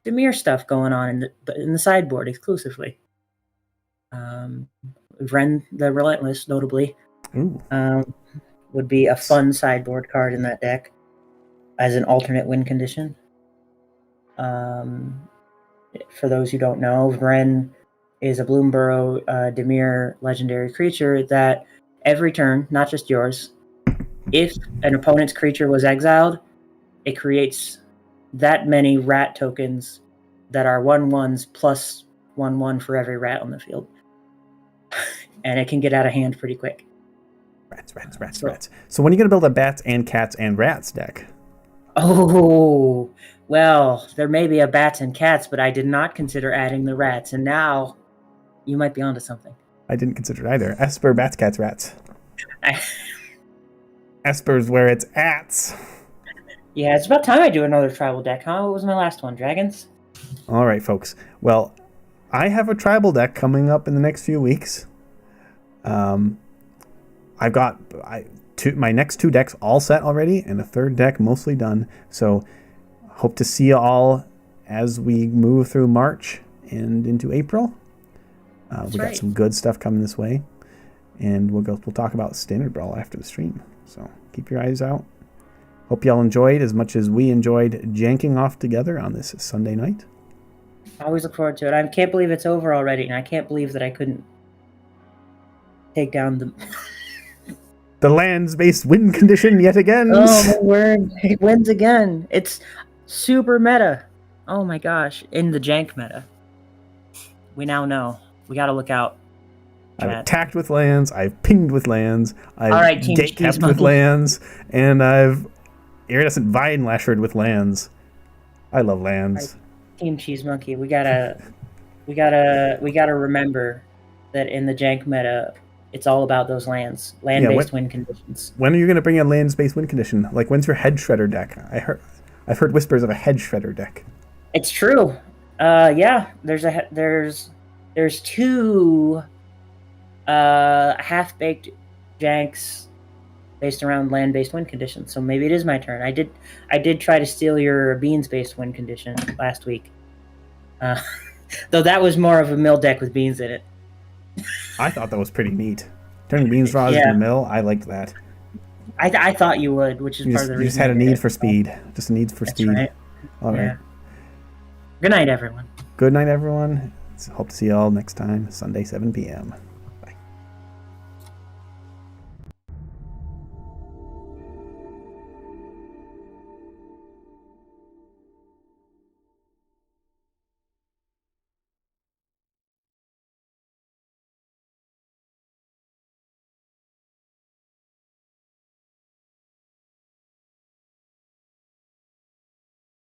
Dimir stuff going on in the sideboard exclusively. Vren the Relentless, notably, would be a fun sideboard card in that deck as an alternate win condition. For those who don't know, Vren is a Bloomburrow Dimir legendary creature that every turn, not just yours, if an opponent's creature was exiled, it creates that many rat tokens that are 1/1s plus 1/1 for every rat on the field. And it can get out of hand pretty quick. Rats. So when are you going to build a bats and cats and rats deck? Oh, well, there may be a bats and cats, but I did not consider adding the rats, and now you might be onto something. I didn't consider it either. Esper, bats, cats, rats. Esper's where it's ats. Yeah, it's about time I do another tribal deck, huh? What was my last one? Dragons? All right, folks. Well, I have a tribal deck coming up in the next few weeks. I've got my next 2 decks all set already, and a 3rd deck mostly done. So hope to see you all as we move through March and into April. We got some good stuff coming this way, and we'll talk about Standard Brawl after the stream. So keep your eyes out. Hope y'all enjoyed as much as we enjoyed janking off together on this Sunday night. I always look forward to it. I can't believe it's over already, and I can't believe that I couldn't take down the lands-based win condition yet again. Oh my word! It wins again. It's super meta. Oh my gosh! In the jank meta, we now know. We got to look out. I've attacked with lands. I've pinged with lands. I've gatekept with lands, and I've iridescent vine lashered with lands. I love lands. Right. Team Cheese Monkey. We gotta remember that in the jank meta, it's all about those lands, land-based win conditions. When are you going to bring a lands-based win condition? Like, when's your head shredder deck? I've heard whispers of a head shredder deck. It's true. Yeah, there's 2 half-baked janks based around land-based win conditions. So maybe it is my turn. I did try to steal your beans-based win condition last week. Though that was more of a mill deck with beans in it. I thought that was pretty neat. Turning beans raws in the mill, I liked that. I thought you would, which is part of the reason. You just had a need for speed. Just a need for speed. Right. All right. Good night, everyone. Good night, everyone. Hope to see you all next time, Sunday, 7 p.m.